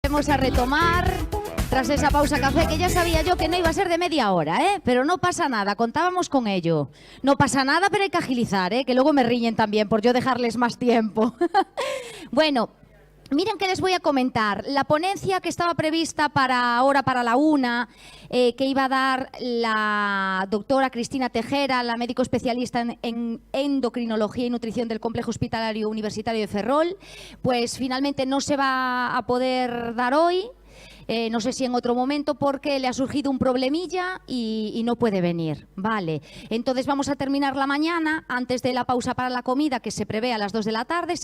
volvemos a retomar tras esa pausa café, que ya sabía yo que no iba a ser de media hora, pero no pasa nada, contábamos con ello. No pasa nada, pero hay que agilizar, que luego me riñen también por yo dejarles más tiempo. Bueno, miren que les voy a comentar. La ponencia que estaba prevista para ahora, para la 1, que iba a dar la doctora Cristina Tejera, la médico especialista en endocrinología y nutrición del Complejo Hospitalario Universitario de Ferrol, pues finalmente no se va a poder dar hoy. No sé si en otro momento, porque le ha surgido un problemilla y no puede venir. Vale, entonces vamos a terminar la mañana antes de la pausa para la comida, que se prevé a las 2 de la tarde,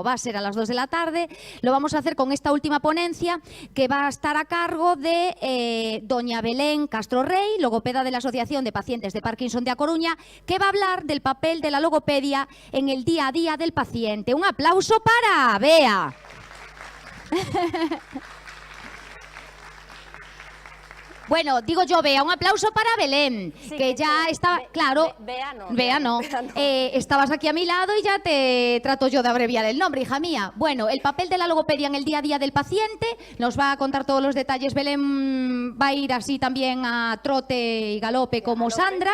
va a ser a las 2 de la tarde. Lo vamos a hacer con esta última ponencia, que va a estar a cargo de doña Belén Castro Rey, logopeda de la Asociación de Pacientes de Parkinson de A Coruña, que va a hablar del papel de la logopedia en el día a día del paciente. Un aplauso para Bea. Bueno, digo yo, Bea, un aplauso para Belén, sí, que ya estaba, claro, Bea no. Estabas aquí a mi lado y ya te trato yo de abreviar el nombre, hija mía. Bueno, el papel de la logopedia en el día a día del paciente, nos va a contar todos los detalles. Belén va a ir así también a trote y galope como Sandra.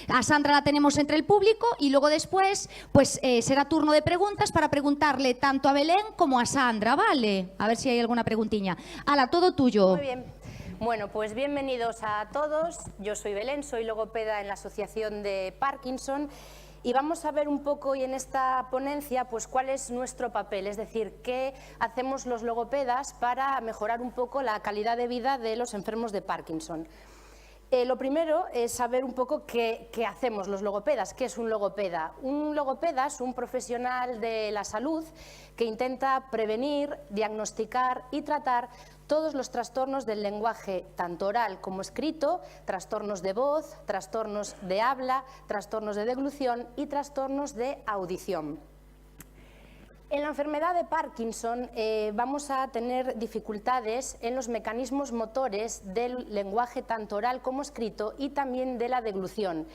A Sandra la tenemos entre el público y luego después pues será turno de preguntas para preguntarle tanto a Belén como a Sandra, ¿vale? A ver si hay alguna preguntilla. Hala, todo tuyo. Muy bien. Bueno, pues bienvenidos a todos. Yo soy Belén, soy logopeda en la Asociación de Parkinson y vamos a ver un poco hoy en esta ponencia pues cuál es nuestro papel, es decir, qué hacemos los logopedas para mejorar un poco la calidad de vida de los enfermos de Parkinson. Lo primero es saber un poco qué hacemos los logopedas, qué es un logopeda. Un logopeda es un profesional de la salud que intenta prevenir, diagnosticar y tratar todos los trastornos del lenguaje, tanto oral como escrito, trastornos de voz, trastornos de habla, trastornos de deglución y trastornos de audición. En la enfermedad de Parkinson vamos a tener dificultades en los mecanismos motores del lenguaje tanto oral como escrito y también de la deglución,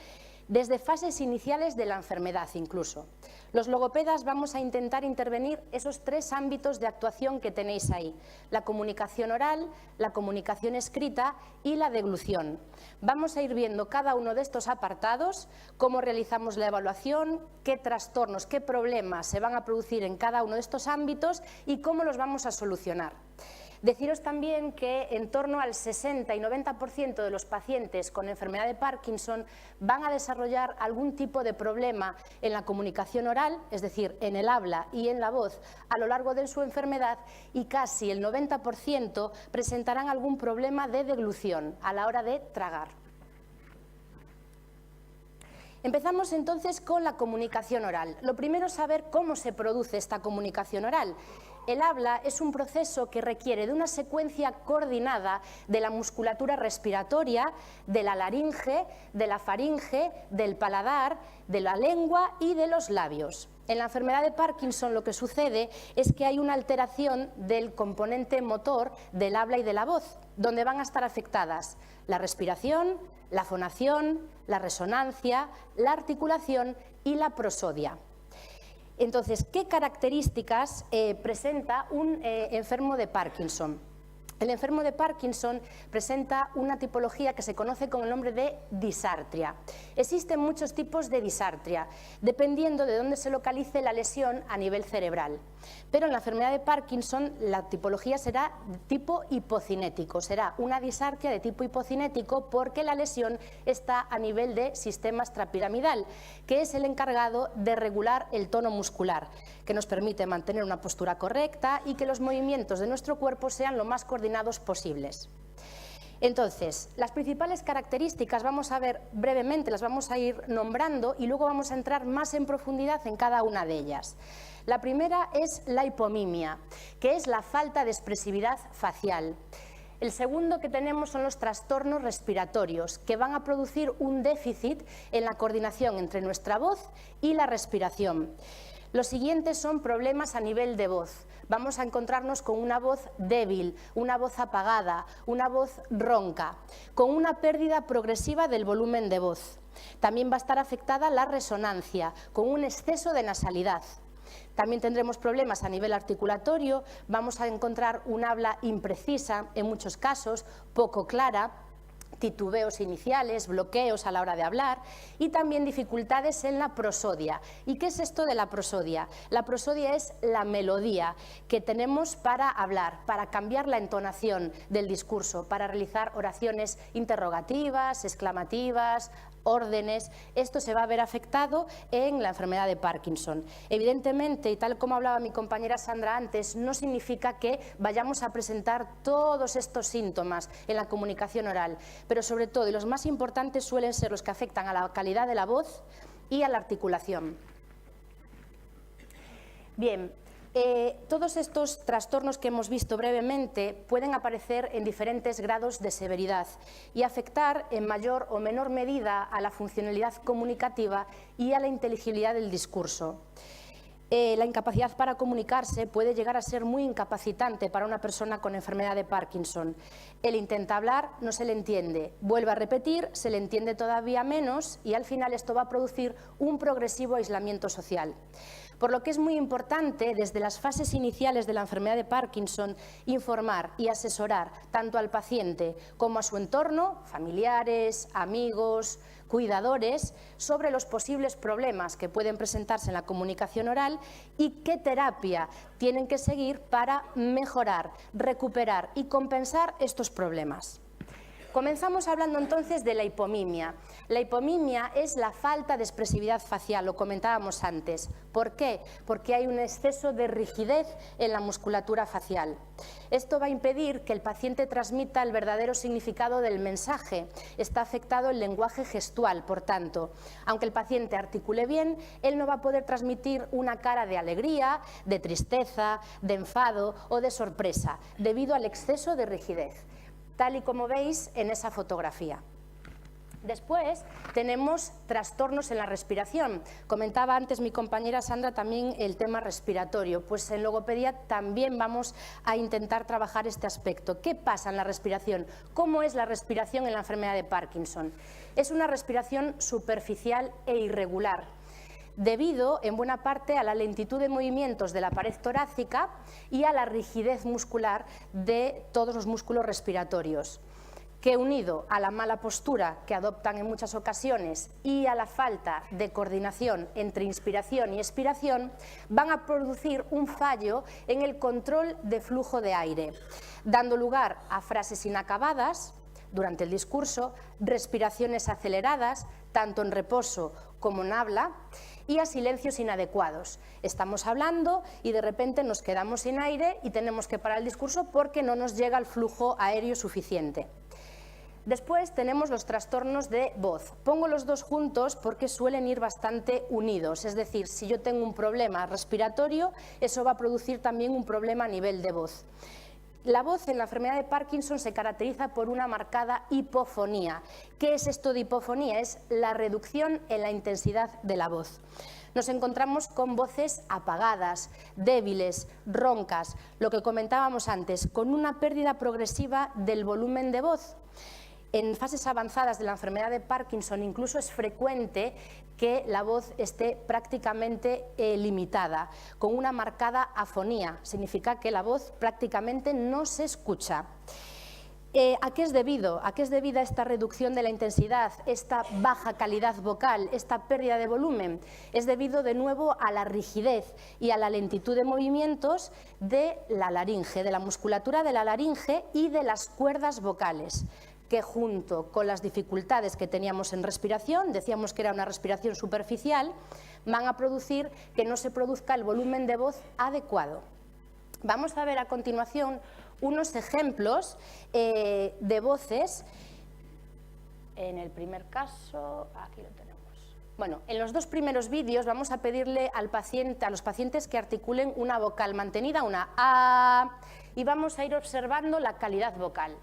desde fases iniciales de la enfermedad incluso. Los logopedas vamos a intentar intervenir esos 3 ámbitos de actuación que tenéis ahí: la comunicación oral, la comunicación escrita y la deglución. Vamos a ir viendo cada uno de estos apartados, cómo realizamos la evaluación, qué trastornos, qué problemas se van a producir en cada uno de estos ámbitos y cómo los vamos a solucionar. Deciros también que en torno al 60 y 90% de los pacientes con enfermedad de Parkinson van a desarrollar algún tipo de problema en la comunicación oral, es decir, en el habla y en la voz a lo largo de su enfermedad, y casi el 90% presentarán algún problema de deglución a la hora de tragar. Empezamos entonces con la comunicación oral. Lo primero es saber cómo se produce esta comunicación oral. El habla es un proceso que requiere de una secuencia coordinada de la musculatura respiratoria, de la laringe, de la faringe, del paladar, de la lengua y de los labios. En la enfermedad de Parkinson lo que sucede es que hay una alteración del componente motor del habla y de la voz, donde van a estar afectadas la respiración, la fonación, la resonancia, la articulación y la prosodia. Entonces, ¿qué características presenta un enfermo de Parkinson? El enfermo de Parkinson presenta una tipología que se conoce con el nombre de disartria. Existen muchos tipos de disartria, dependiendo de dónde se localice la lesión a nivel cerebral. Pero en la enfermedad de Parkinson la tipología será de tipo hipocinético, será una disartria de tipo hipocinético porque la lesión está a nivel de sistema extrapiramidal, que es el encargado de regular el tono muscular, que nos permite mantener una postura correcta y que los movimientos de nuestro cuerpo sean lo más coordinados posibles. Entonces, las principales características vamos a ver brevemente, las vamos a ir nombrando y luego vamos a entrar más en profundidad en cada una de ellas. La primera es la hipomimia, que es la falta de expresividad facial. El segundo que tenemos son los trastornos respiratorios, que van a producir un déficit en la coordinación entre nuestra voz y la respiración. Los siguientes son problemas a nivel de voz. Vamos a encontrarnos con una voz débil, una voz apagada, una voz ronca, con una pérdida progresiva del volumen de voz. También va a estar afectada la resonancia, con un exceso de nasalidad. También tendremos problemas a nivel articulatorio, vamos a encontrar un habla imprecisa en muchos casos, poco clara, titubeos iniciales, bloqueos a la hora de hablar y también dificultades en la prosodia. ¿Y qué es esto de la prosodia? La prosodia es la melodía que tenemos para hablar, para cambiar la entonación del discurso, para realizar oraciones interrogativas, exclamativas, órdenes. Esto se va a ver afectado en la enfermedad de Parkinson. Evidentemente, y tal como hablaba mi compañera Sandra antes, no significa que vayamos a presentar todos estos síntomas en la comunicación oral, pero sobre todo, y los más importantes suelen ser los que afectan a la calidad de la voz y a la articulación. Bien. Todos estos trastornos que hemos visto brevemente pueden aparecer en diferentes grados de severidad y afectar en mayor o menor medida a la funcionalidad comunicativa y a la inteligibilidad del discurso. La incapacidad para comunicarse puede llegar a ser muy incapacitante para una persona con enfermedad de Parkinson. Él intenta hablar, no se le entiende, vuelve a repetir, se le entiende todavía menos y al final esto va a producir un progresivo aislamiento social. Por lo que es muy importante, desde las fases iniciales de la enfermedad de Parkinson, informar y asesorar tanto al paciente como a su entorno, familiares, amigos, cuidadores, sobre los posibles problemas que pueden presentarse en la comunicación oral y qué terapia tienen que seguir para mejorar, recuperar y compensar estos problemas. Comenzamos hablando entonces de la hipomimia. La hipomimia es la falta de expresividad facial, lo comentábamos antes. ¿Por qué? Porque hay un exceso de rigidez en la musculatura facial. Esto va a impedir que el paciente transmita el verdadero significado del mensaje. Está afectado el lenguaje gestual, por tanto. Aunque el paciente articule bien, él no va a poder transmitir una cara de alegría, de tristeza, de enfado o de sorpresa, debido al exceso de rigidez, tal y como veis en esa fotografía. Después tenemos trastornos en la respiración. Comentaba antes mi compañera Sandra también el tema respiratorio. Pues en logopedia también vamos a intentar trabajar este aspecto. ¿Qué pasa en la respiración? ¿Cómo es la respiración en la enfermedad de Parkinson? Es una respiración superficial e irregular, debido en buena parte a la lentitud de movimientos de la pared torácica y a la rigidez muscular de todos los músculos respiratorios, que unido a la mala postura que adoptan en muchas ocasiones y a la falta de coordinación entre inspiración y expiración, van a producir un fallo en el control de flujo de aire, dando lugar a frases inacabadas durante el discurso, respiraciones aceleradas, tanto en reposo como en habla, y a silencios inadecuados. Estamos hablando y de repente nos quedamos sin aire y tenemos que parar el discurso porque no nos llega el flujo aéreo suficiente. Después tenemos los trastornos de voz. Pongo los dos juntos porque suelen ir bastante unidos, es decir, si yo tengo un problema respiratorio, eso va a producir también un problema a nivel de voz. La voz en la enfermedad de Parkinson se caracteriza por una marcada hipofonía. ¿Qué es esto de hipofonía? Es la reducción en la intensidad de la voz. Nos encontramos con voces apagadas, débiles, roncas, lo que comentábamos antes, con una pérdida progresiva del volumen de voz. En fases avanzadas de la enfermedad de Parkinson incluso es frecuente que la voz esté prácticamente limitada, con una marcada afonía. Significa que la voz prácticamente no se escucha. ¿A qué es debido? ¿A qué es debida esta reducción de la intensidad, esta baja calidad vocal, esta pérdida de volumen? Es debido de nuevo a la rigidez y a la lentitud de movimientos de la laringe, de la musculatura de la laringe y de las cuerdas vocales, que junto con las dificultades que teníamos en respiración, decíamos que era una respiración superficial, van a producir que no se produzca el volumen de voz adecuado. Vamos a ver a continuación unos ejemplos de voces. En el primer caso, aquí lo tenemos. Bueno, en los dos primeros vídeos vamos a pedirle al paciente, a los pacientes que articulen una vocal mantenida, una A, y vamos a ir observando la calidad vocal.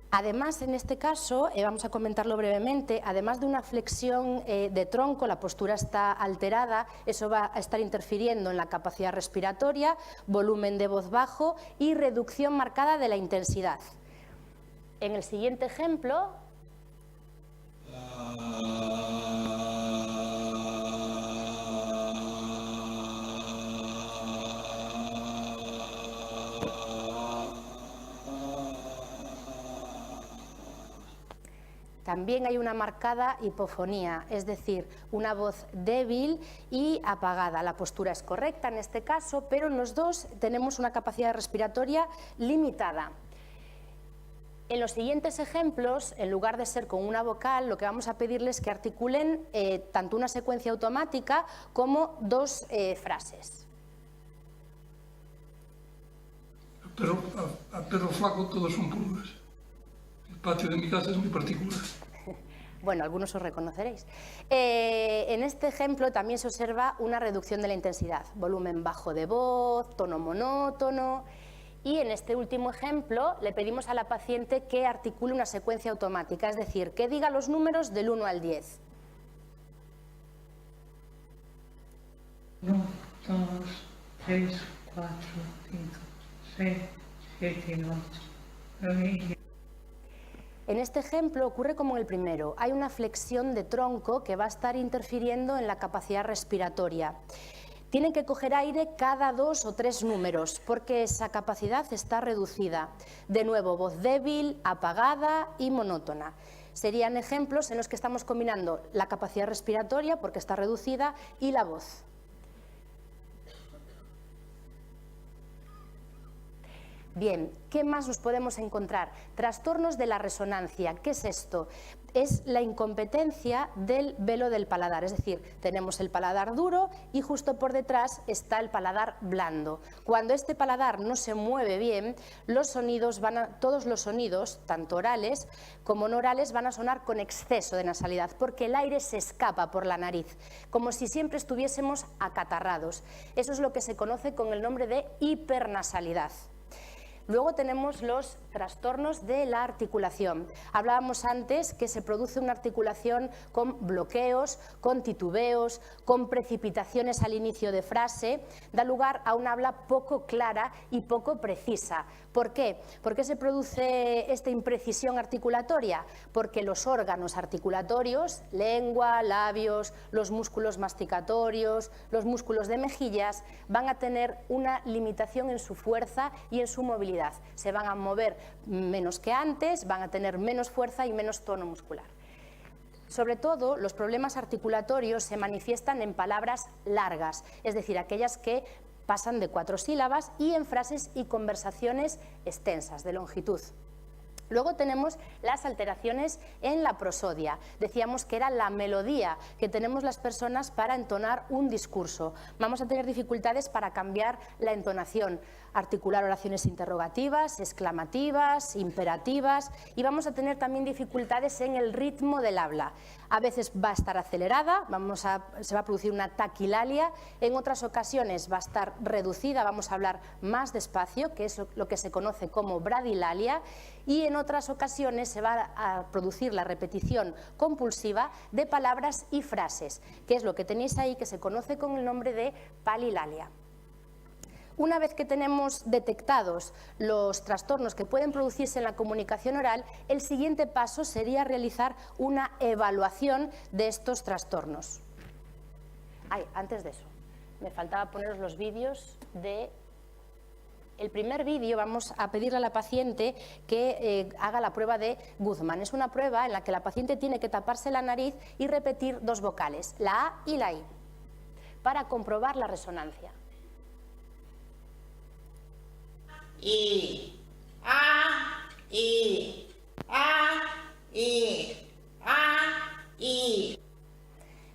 Además, en este caso, vamos a comentarlo brevemente, además de una flexión de tronco, la postura está alterada, eso va a estar interfiriendo en la capacidad respiratoria, volumen de voz bajo y reducción marcada de la intensidad. En el siguiente ejemplo, también hay una marcada hipofonía, es decir, una voz débil y apagada. La postura es correcta en este caso, pero en los dos tenemos una capacidad respiratoria limitada. En los siguientes ejemplos, en lugar de ser con una vocal, lo que vamos a pedirles es que articulen tanto una secuencia automática como dos frases. A perro flaco todos son pulgas. El patio de mi casa es muy particular. Bueno, algunos os reconoceréis. En este ejemplo también se observa una reducción de la intensidad, volumen bajo de voz, tono monótono. Y en este último ejemplo le pedimos a la paciente que articule una secuencia automática, es decir, que diga los números del 1 al 10. 1, 2, 3, 4, 5, 6, 7, 8, 9 y 10. En este ejemplo ocurre como en el primero, hay una flexión de tronco que va a estar interfiriendo en la capacidad respiratoria. Tienen que coger aire cada 2 o 3 números porque esa capacidad está reducida. De nuevo, voz débil, apagada y monótona. Serían ejemplos en los que estamos combinando la capacidad respiratoria porque está reducida y la voz. Bien, ¿qué más nos podemos encontrar? Trastornos de la resonancia. ¿Qué es esto? Es la incompetencia del velo del paladar, es decir, tenemos el paladar duro y justo por detrás está el paladar blando. Cuando este paladar no se mueve bien, todos los sonidos, tanto orales como no orales, van a sonar con exceso de nasalidad, porque el aire se escapa por la nariz, como si siempre estuviésemos acatarrados. Eso es lo que se conoce con el nombre de hipernasalidad. Luego tenemos los trastornos de la articulación. Hablábamos antes que se produce una articulación con bloqueos, con titubeos, con precipitaciones al inicio de frase, da lugar a un habla poco clara y poco precisa. ¿Por qué? ¿Por qué se produce esta imprecisión articulatoria? Porque los órganos articulatorios, lengua, labios, los músculos masticatorios, los músculos de mejillas, van a tener una limitación en su fuerza y en su movilidad. Se van a mover menos que antes, van a tener menos fuerza y menos tono muscular. Sobre todo, los problemas articulatorios se manifiestan en palabras largas, es decir, aquellas que pasan de 4 sílabas y en frases y conversaciones extensas, de longitud. Luego tenemos las alteraciones en la prosodia. Decíamos que era la melodía que tenemos las personas para entonar un discurso. Vamos a tener dificultades para cambiar la entonación, articular oraciones interrogativas, exclamativas, imperativas, y vamos a tener también dificultades en el ritmo del habla. A veces va a estar acelerada, se va a producir una taquilalia, en otras ocasiones va a estar reducida, vamos a hablar más despacio, que es lo que se conoce como bradilalia, y en otras ocasiones se va a producir la repetición compulsiva de palabras y frases, que es lo que tenéis ahí, que se conoce con el nombre de palilalia. Una vez que tenemos detectados los trastornos que pueden producirse en la comunicación oral, el siguiente paso sería realizar una evaluación de estos trastornos. Antes de eso, me faltaba poneros los vídeos de... El primer vídeo vamos a pedirle a la paciente que haga la prueba de Guzmán. Es una prueba en la que la paciente tiene que taparse la nariz y repetir 2 vocales, la A y la I, para comprobar la resonancia. I, A, I, A, I, A, I.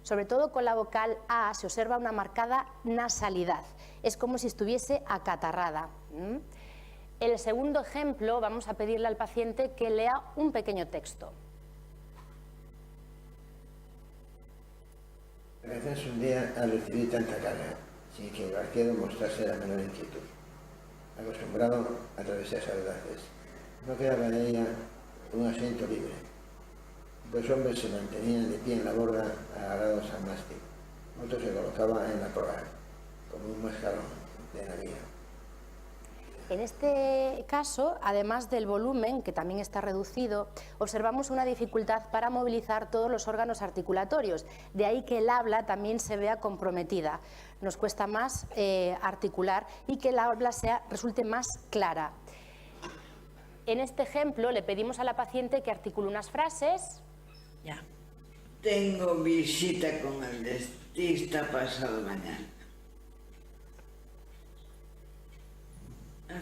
Sobre todo con la vocal A se observa una marcada nasalidad. Es como si estuviese acatarrada. El segundo ejemplo, vamos a pedirle al paciente que lea un pequeño texto. A veces un día al recibir tanta carga, sin que el barquero mostrase la menor inquietud. Acostumbrado a atravesar audaces, no quedaba de ella un asiento libre. Dos hombres se mantenían de pie en la borda agarrados al mástil. Otro se colocaba en la proa, como un mascarón de navío. En este caso, además del volumen, que también está reducido, observamos una dificultad para movilizar todos los órganos articulatorios. De ahí que el habla también se vea comprometida. Nos cuesta más articular y que el habla resulte más clara. En este ejemplo, le pedimos a la paciente que articule unas frases. Ya. Tengo visita con el dentista pasado mañana.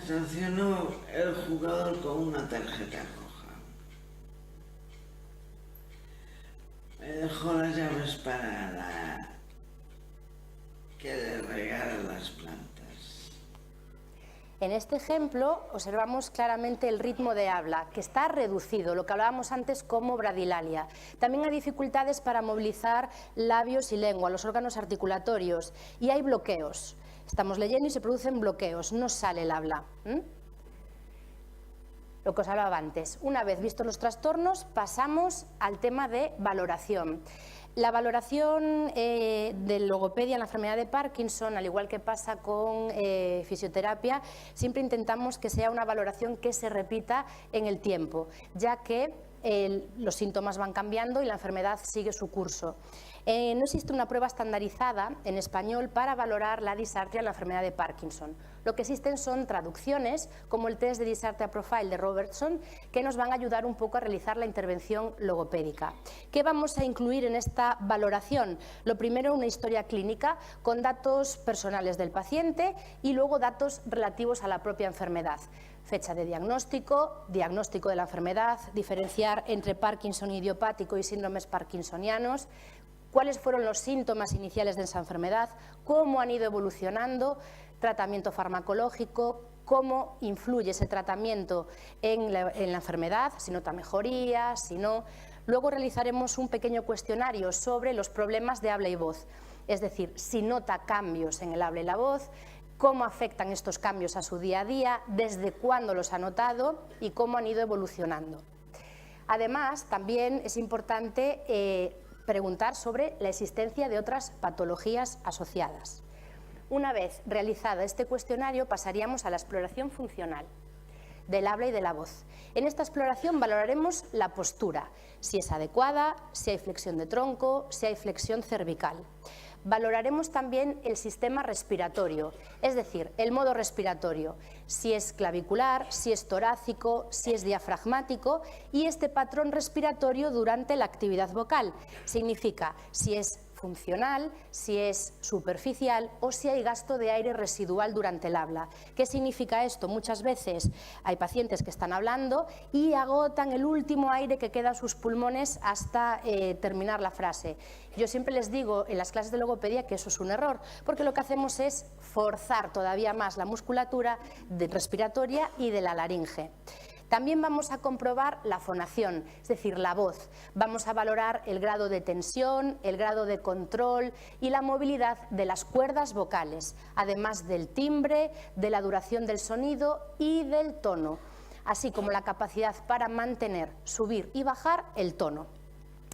Sancionó el jugador con una tarjeta roja. Me dejó las llaves para que le regale las plantas. En este ejemplo observamos claramente el ritmo de habla, que está reducido, lo que hablábamos antes como bradilalia. También hay dificultades para movilizar labios y lengua, los órganos articulatorios, y hay bloqueos. Estamos leyendo y se producen bloqueos, no sale el habla. Lo que os hablaba antes. Una vez vistos los trastornos, pasamos al tema de valoración. La valoración de logopedia en la enfermedad de Parkinson, al igual que pasa con fisioterapia, siempre intentamos que sea una valoración que se repita en el tiempo, ya que los síntomas van cambiando y la enfermedad sigue su curso. No existe una prueba estandarizada en español para valorar la disartria en la enfermedad de Parkinson. Lo que existen son traducciones, como el test de Dysarthria Profile de Robertson, que nos van a ayudar un poco a realizar la intervención logopédica. ¿Qué vamos a incluir en esta valoración? Lo primero, una historia clínica con datos personales del paciente y luego datos relativos a la propia enfermedad. Fecha de diagnóstico, diagnóstico de la enfermedad, diferenciar entre Parkinson idiopático y síndromes parkinsonianos, cuáles fueron los síntomas iniciales de esa enfermedad, cómo han ido evolucionando, tratamiento farmacológico, cómo influye ese tratamiento en la enfermedad, si nota mejoría, si no. Luego realizaremos un pequeño cuestionario sobre los problemas de habla y voz, es decir, si nota cambios en el habla y la voz, cómo afectan estos cambios a su día a día, desde cuándo los ha notado y cómo han ido evolucionando. Además, también es importante preguntar sobre la existencia de otras patologías asociadas. Una vez realizado este cuestionario, pasaríamos a la exploración funcional del habla y de la voz. En esta exploración valoraremos la postura, si es adecuada, si hay flexión de tronco, si hay flexión cervical. Valoraremos también el sistema respiratorio, es decir, el modo respiratorio, si es clavicular, si es torácico, si es diafragmático y este patrón respiratorio durante la actividad vocal. Significa si es funcional, si es superficial o si hay gasto de aire residual durante el habla. ¿Qué significa esto? Muchas veces hay pacientes que están hablando y agotan el último aire que queda en sus pulmones hasta terminar la frase. Yo siempre les digo en las clases de logopedia que eso es un error, porque lo que hacemos es forzar todavía más la musculatura respiratoria y de la laringe. También vamos a comprobar la fonación, es decir, la voz. Vamos a valorar el grado de tensión, el grado de control y la movilidad de las cuerdas vocales, además del timbre, de la duración del sonido y del tono, así como la capacidad para mantener, subir y bajar el tono.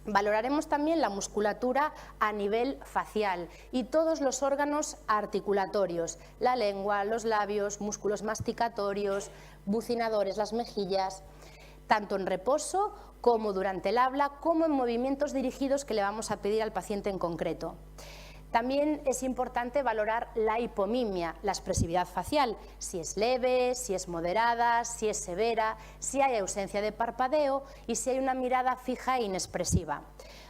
Valoraremos también la musculatura a nivel facial y todos los órganos articulatorios, la lengua, los labios, músculos masticatorios, bucinadores, las mejillas, tanto en reposo como durante el habla, como en movimientos dirigidos que le vamos a pedir al paciente en concreto. También es importante valorar la hipomimia, la expresividad facial, si es leve, si es moderada, si es severa, si hay ausencia de parpadeo y si hay una mirada fija e inexpresiva.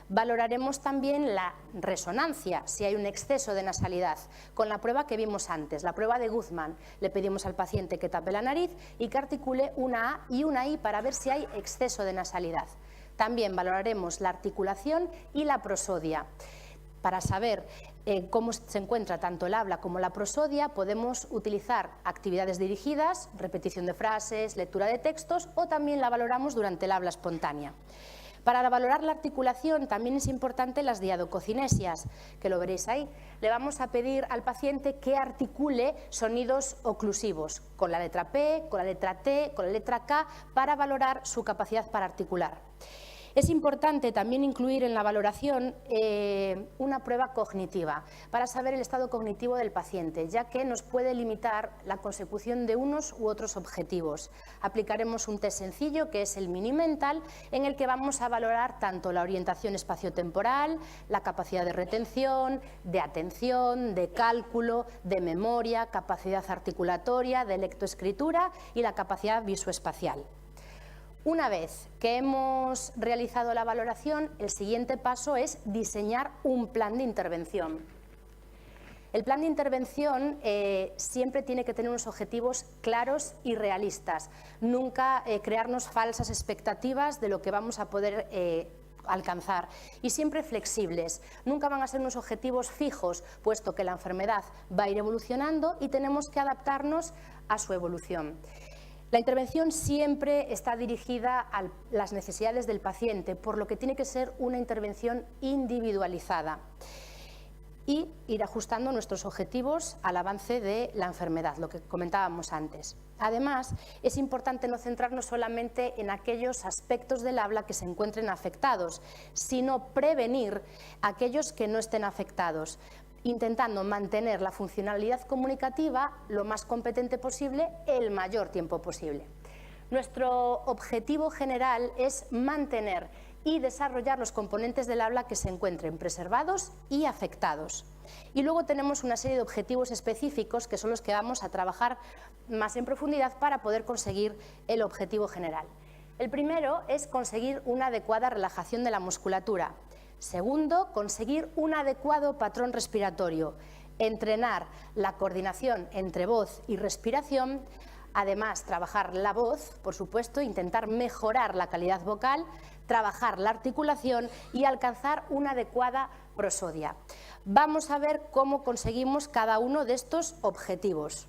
Valoraremos también la resonancia, si hay un exceso de nasalidad, con la prueba que vimos antes, la prueba de Guzmán. Le pedimos al paciente que tape la nariz y que articule una A y una I para ver si hay exceso de nasalidad. También valoraremos la articulación y la prosodia. Para saber cómo se encuentra tanto el habla como la prosodia, podemos utilizar actividades dirigidas, repetición de frases, lectura de textos o también la valoramos durante el habla espontánea. Para valorar la articulación también es importante las diadococinesias, que lo veréis ahí. Le vamos a pedir al paciente que articule sonidos oclusivos, con la letra P, con la letra T, con la letra K, para valorar su capacidad para articular. Es importante también incluir en la valoración una prueba cognitiva para saber el estado cognitivo del paciente, ya que nos puede limitar la consecución de unos u otros objetivos. Aplicaremos un test sencillo que es el Mini Mental, en el que vamos a valorar tanto la orientación espaciotemporal, la capacidad de retención, de atención, de cálculo, de memoria, capacidad articulatoria, de lectoescritura y la capacidad visoespacial. Una vez que hemos realizado la valoración, el siguiente paso es diseñar un plan de intervención. El plan de intervención siempre tiene que tener unos objetivos claros y realistas. Nunca crearnos falsas expectativas de lo que vamos a poder alcanzar, y siempre flexibles. Nunca van a ser unos objetivos fijos, puesto que la enfermedad va a ir evolucionando y tenemos que adaptarnos a su evolución. La intervención siempre está dirigida a las necesidades del paciente, por lo que tiene que ser una intervención individualizada y ir ajustando nuestros objetivos al avance de la enfermedad, lo que comentábamos antes. Además, es importante no centrarnos solamente en aquellos aspectos del habla que se encuentren afectados, sino prevenir aquellos que no estén afectados, intentando mantener la funcionalidad comunicativa lo más competente posible el mayor tiempo posible. Nuestro objetivo general es mantener y desarrollar los componentes del habla que se encuentren preservados y afectados. Y luego tenemos una serie de objetivos específicos que son los que vamos a trabajar más en profundidad para poder conseguir el objetivo general. El primero es conseguir una adecuada relajación de la musculatura. Segundo, conseguir un adecuado patrón respiratorio, entrenar la coordinación entre voz y respiración, además trabajar la voz, por supuesto, intentar mejorar la calidad vocal, trabajar la articulación y alcanzar una adecuada prosodia. Vamos a ver cómo conseguimos cada uno de estos objetivos.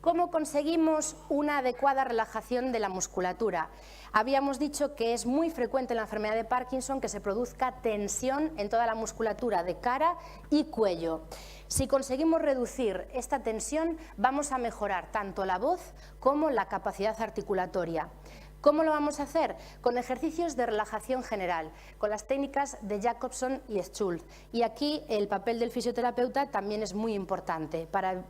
¿Cómo conseguimos una adecuada relajación de la musculatura? Habíamos dicho que es muy frecuente en la enfermedad de Parkinson que se produzca tensión en toda la musculatura de cara y cuello. Si conseguimos reducir esta tensión, vamos a mejorar tanto la voz como la capacidad articulatoria. ¿Cómo lo vamos a hacer? Con ejercicios de relajación general, con las técnicas de Jacobson y Schultz. Y aquí el papel del fisioterapeuta también es muy importante para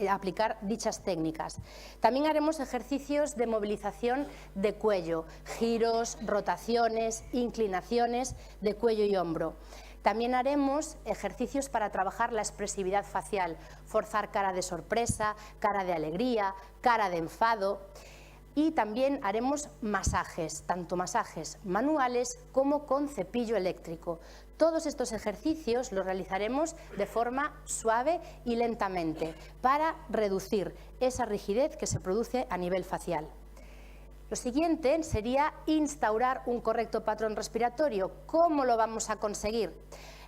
aplicar dichas técnicas. También haremos ejercicios de movilización de cuello, giros, rotaciones, inclinaciones de cuello y hombro. También haremos ejercicios para trabajar la expresividad facial, forzar cara de sorpresa, cara de alegría, cara de enfado. Y también haremos masajes, tanto masajes manuales como con cepillo eléctrico. Todos estos ejercicios los realizaremos de forma suave y lentamente para reducir esa rigidez que se produce a nivel facial. Lo siguiente sería instaurar un correcto patrón respiratorio. ¿Cómo lo vamos a conseguir?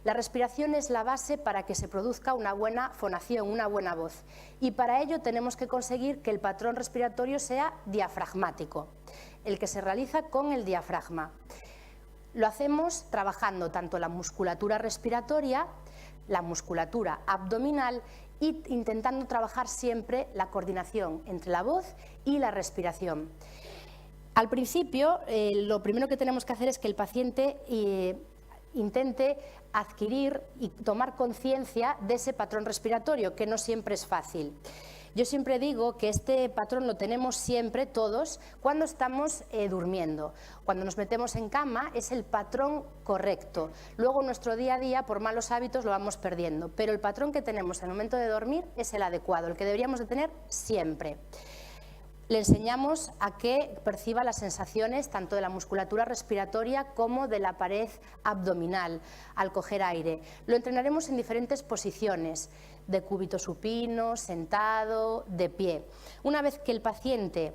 La respiración es la base para que se produzca una buena fonación, una buena voz. Y para ello tenemos que conseguir que el patrón respiratorio sea diafragmático, el que se realiza con el diafragma. Lo hacemos trabajando tanto la musculatura respiratoria, la musculatura abdominal e intentando trabajar siempre la coordinación entre la voz y la respiración. Al principio, lo primero que tenemos que hacer es que el paciente intente adquirir y tomar conciencia de ese patrón respiratorio, que no siempre es fácil. Yo siempre digo que este patrón lo tenemos siempre todos cuando estamos durmiendo. Cuando nos metemos en cama es el patrón correcto. Luego en nuestro día a día, por malos hábitos, lo vamos perdiendo. Pero el patrón que tenemos en el momento de dormir es el adecuado, el que deberíamos de tener siempre. Le enseñamos a que perciba las sensaciones tanto de la musculatura respiratoria como de la pared abdominal al coger aire. Lo entrenaremos en diferentes posiciones, de cúbito supino, sentado, de pie. Una vez que el paciente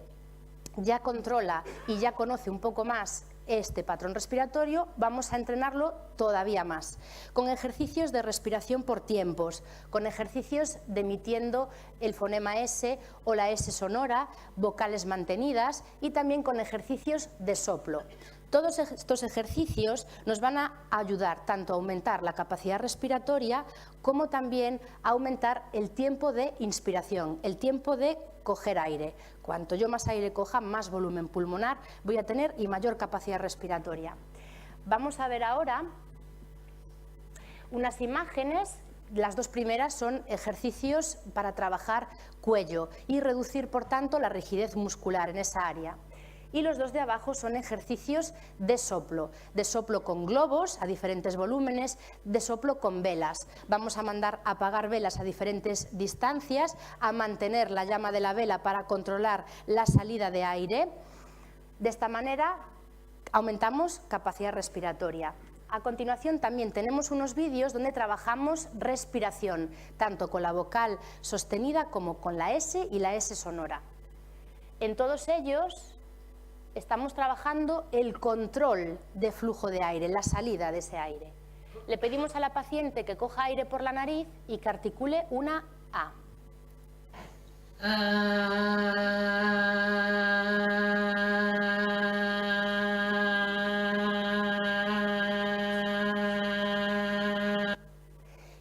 ya controla y ya conoce un poco más este patrón respiratorio vamos a entrenarlo todavía más, con ejercicios de respiración por tiempos, con ejercicios de emitiendo el fonema S o la S sonora, vocales mantenidas y también con ejercicios de soplo. Todos estos ejercicios nos van a ayudar tanto a aumentar la capacidad respiratoria como también a aumentar el tiempo de inspiración, el tiempo de coger aire. Cuanto yo más aire coja, más volumen pulmonar voy a tener y mayor capacidad respiratoria. Vamos a ver ahora unas imágenes. Las dos primeras son ejercicios para trabajar cuello y reducir, por tanto, la rigidez muscular en esa área. Y los dos de abajo son ejercicios de soplo con globos a diferentes volúmenes, de soplo con velas. Vamos a mandar a apagar velas a diferentes distancias, a mantener la llama de la vela para controlar la salida de aire. De esta manera aumentamos capacidad respiratoria. A continuación también tenemos unos vídeos donde trabajamos respiración, tanto con la vocal sostenida como con la S y la S sonora. En todos ellos estamos trabajando el control de flujo de aire, la salida de ese aire. Le pedimos a la paciente que coja aire por la nariz y que articule una A.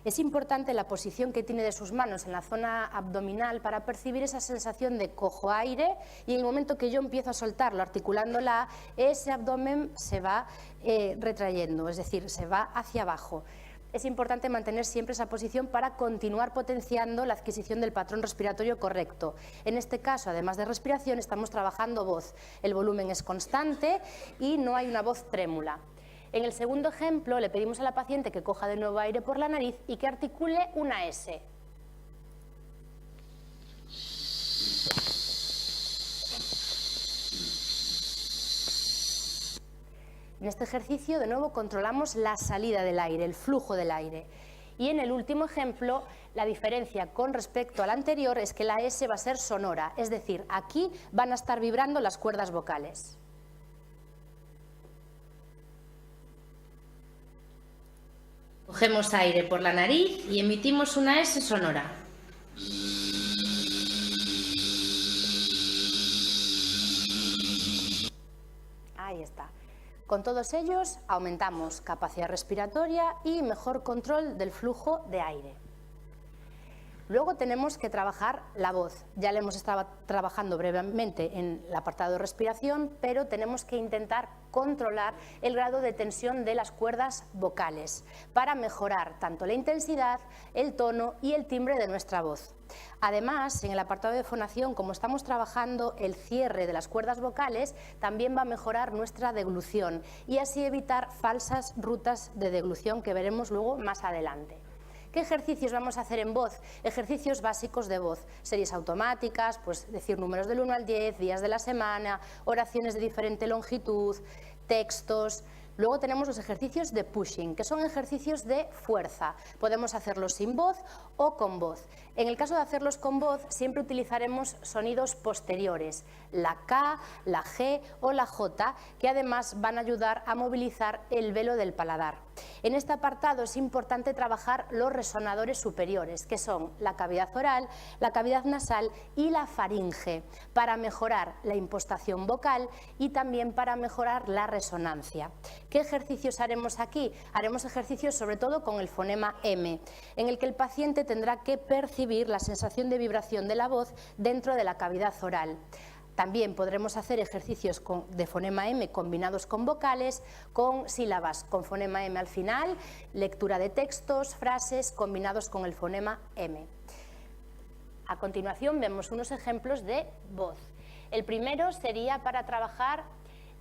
Es importante la posición que tiene de sus manos en la zona abdominal para percibir esa sensación de cojo aire y en el momento que yo empiezo a soltarlo, articulándola, ese abdomen se va retrayendo, es decir, se va hacia abajo. Es importante mantener siempre esa posición para continuar potenciando la adquisición del patrón respiratorio correcto. En este caso, además de respiración, estamos trabajando voz. El volumen es constante y no hay una voz trémula. En el segundo ejemplo, le pedimos a la paciente que coja de nuevo aire por la nariz y que articule una S. En este ejercicio, de nuevo, controlamos la salida del aire, el flujo del aire. Y en el último ejemplo, la diferencia con respecto al anterior es que la S va a ser sonora, es decir, aquí van a estar vibrando las cuerdas vocales. Cogemos aire por la nariz y emitimos una S sonora. Ahí está. Con todos ellos aumentamos capacidad respiratoria y mejor control del flujo de aire. Luego tenemos que trabajar la voz. Ya le hemos estado trabajando brevemente en el apartado de respiración, pero tenemos que intentar controlar el grado de tensión de las cuerdas vocales para mejorar tanto la intensidad, el tono y el timbre de nuestra voz. Además, en el apartado de fonación, como estamos trabajando el cierre de las cuerdas vocales, también va a mejorar nuestra deglución y así evitar falsas rutas de deglución que veremos luego más adelante. ¿Qué ejercicios vamos a hacer en voz? Ejercicios básicos de voz, series automáticas, pues decir números del 1 al 10, días de la semana, oraciones de diferente longitud, textos. Luego tenemos los ejercicios de pushing, que son ejercicios de fuerza. Podemos hacerlos sin voz o con voz. En el caso de hacerlos con voz, siempre utilizaremos sonidos posteriores, la K, la G o la J, que además van a ayudar a movilizar el velo del paladar. En este apartado es importante trabajar los resonadores superiores, que son la cavidad oral, la cavidad nasal y la faringe, para mejorar la impostación vocal y también para mejorar la resonancia. ¿Qué ejercicios haremos aquí? Haremos ejercicios sobre todo con el fonema M, en el que el paciente tendrá que percibir la sensación de vibración de la voz dentro de la cavidad oral. También podremos hacer ejercicios de fonema M combinados con vocales, con sílabas con fonema M al final, lectura de textos, frases combinados con el fonema M. A continuación vemos unos ejemplos de voz. El primero sería para trabajar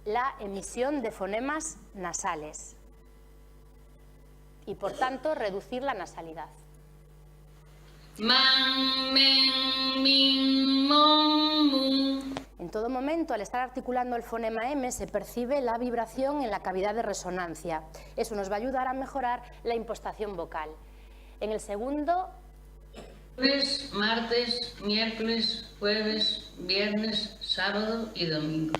la emisión de fonemas nasales y por tanto reducir la nasalidad. Man, men, min, mon, mu. En todo momento, al estar articulando el fonema M, se percibe la vibración en la cavidad de resonancia. Eso nos va a ayudar a mejorar la impostación vocal. En el segundo... Lunes, martes, miércoles, jueves, viernes, sábado y domingo.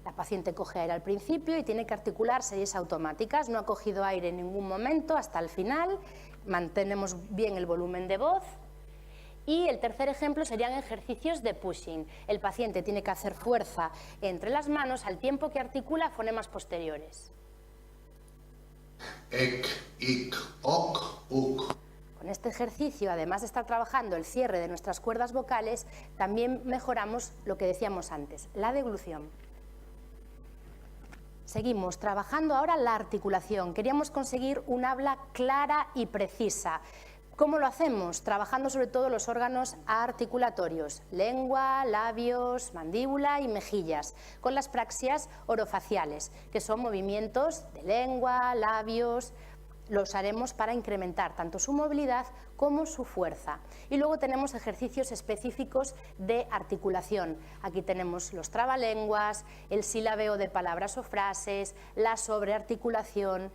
La paciente coge aire al principio y tiene que articular series automáticas. No ha cogido aire en ningún momento hasta el final. Mantenemos bien el volumen de voz. Y el tercer ejemplo serían ejercicios de pushing. El paciente tiene que hacer fuerza entre las manos al tiempo que articula fonemas posteriores. Ek, ik, ok, uk. Con este ejercicio, además de estar trabajando el cierre de nuestras cuerdas vocales, también mejoramos lo que decíamos antes, la deglución. Seguimos trabajando ahora la articulación. Queríamos conseguir un habla clara y precisa. ¿Cómo lo hacemos? Trabajando sobre todo los órganos articulatorios, lengua, labios, mandíbula y mejillas, con las praxias orofaciales, que son movimientos de lengua, labios. Los haremos para incrementar tanto su movilidad como su fuerza. Y luego tenemos ejercicios específicos de articulación. Aquí tenemos los trabalenguas, el silabeo de palabras o frases, la sobrearticulación.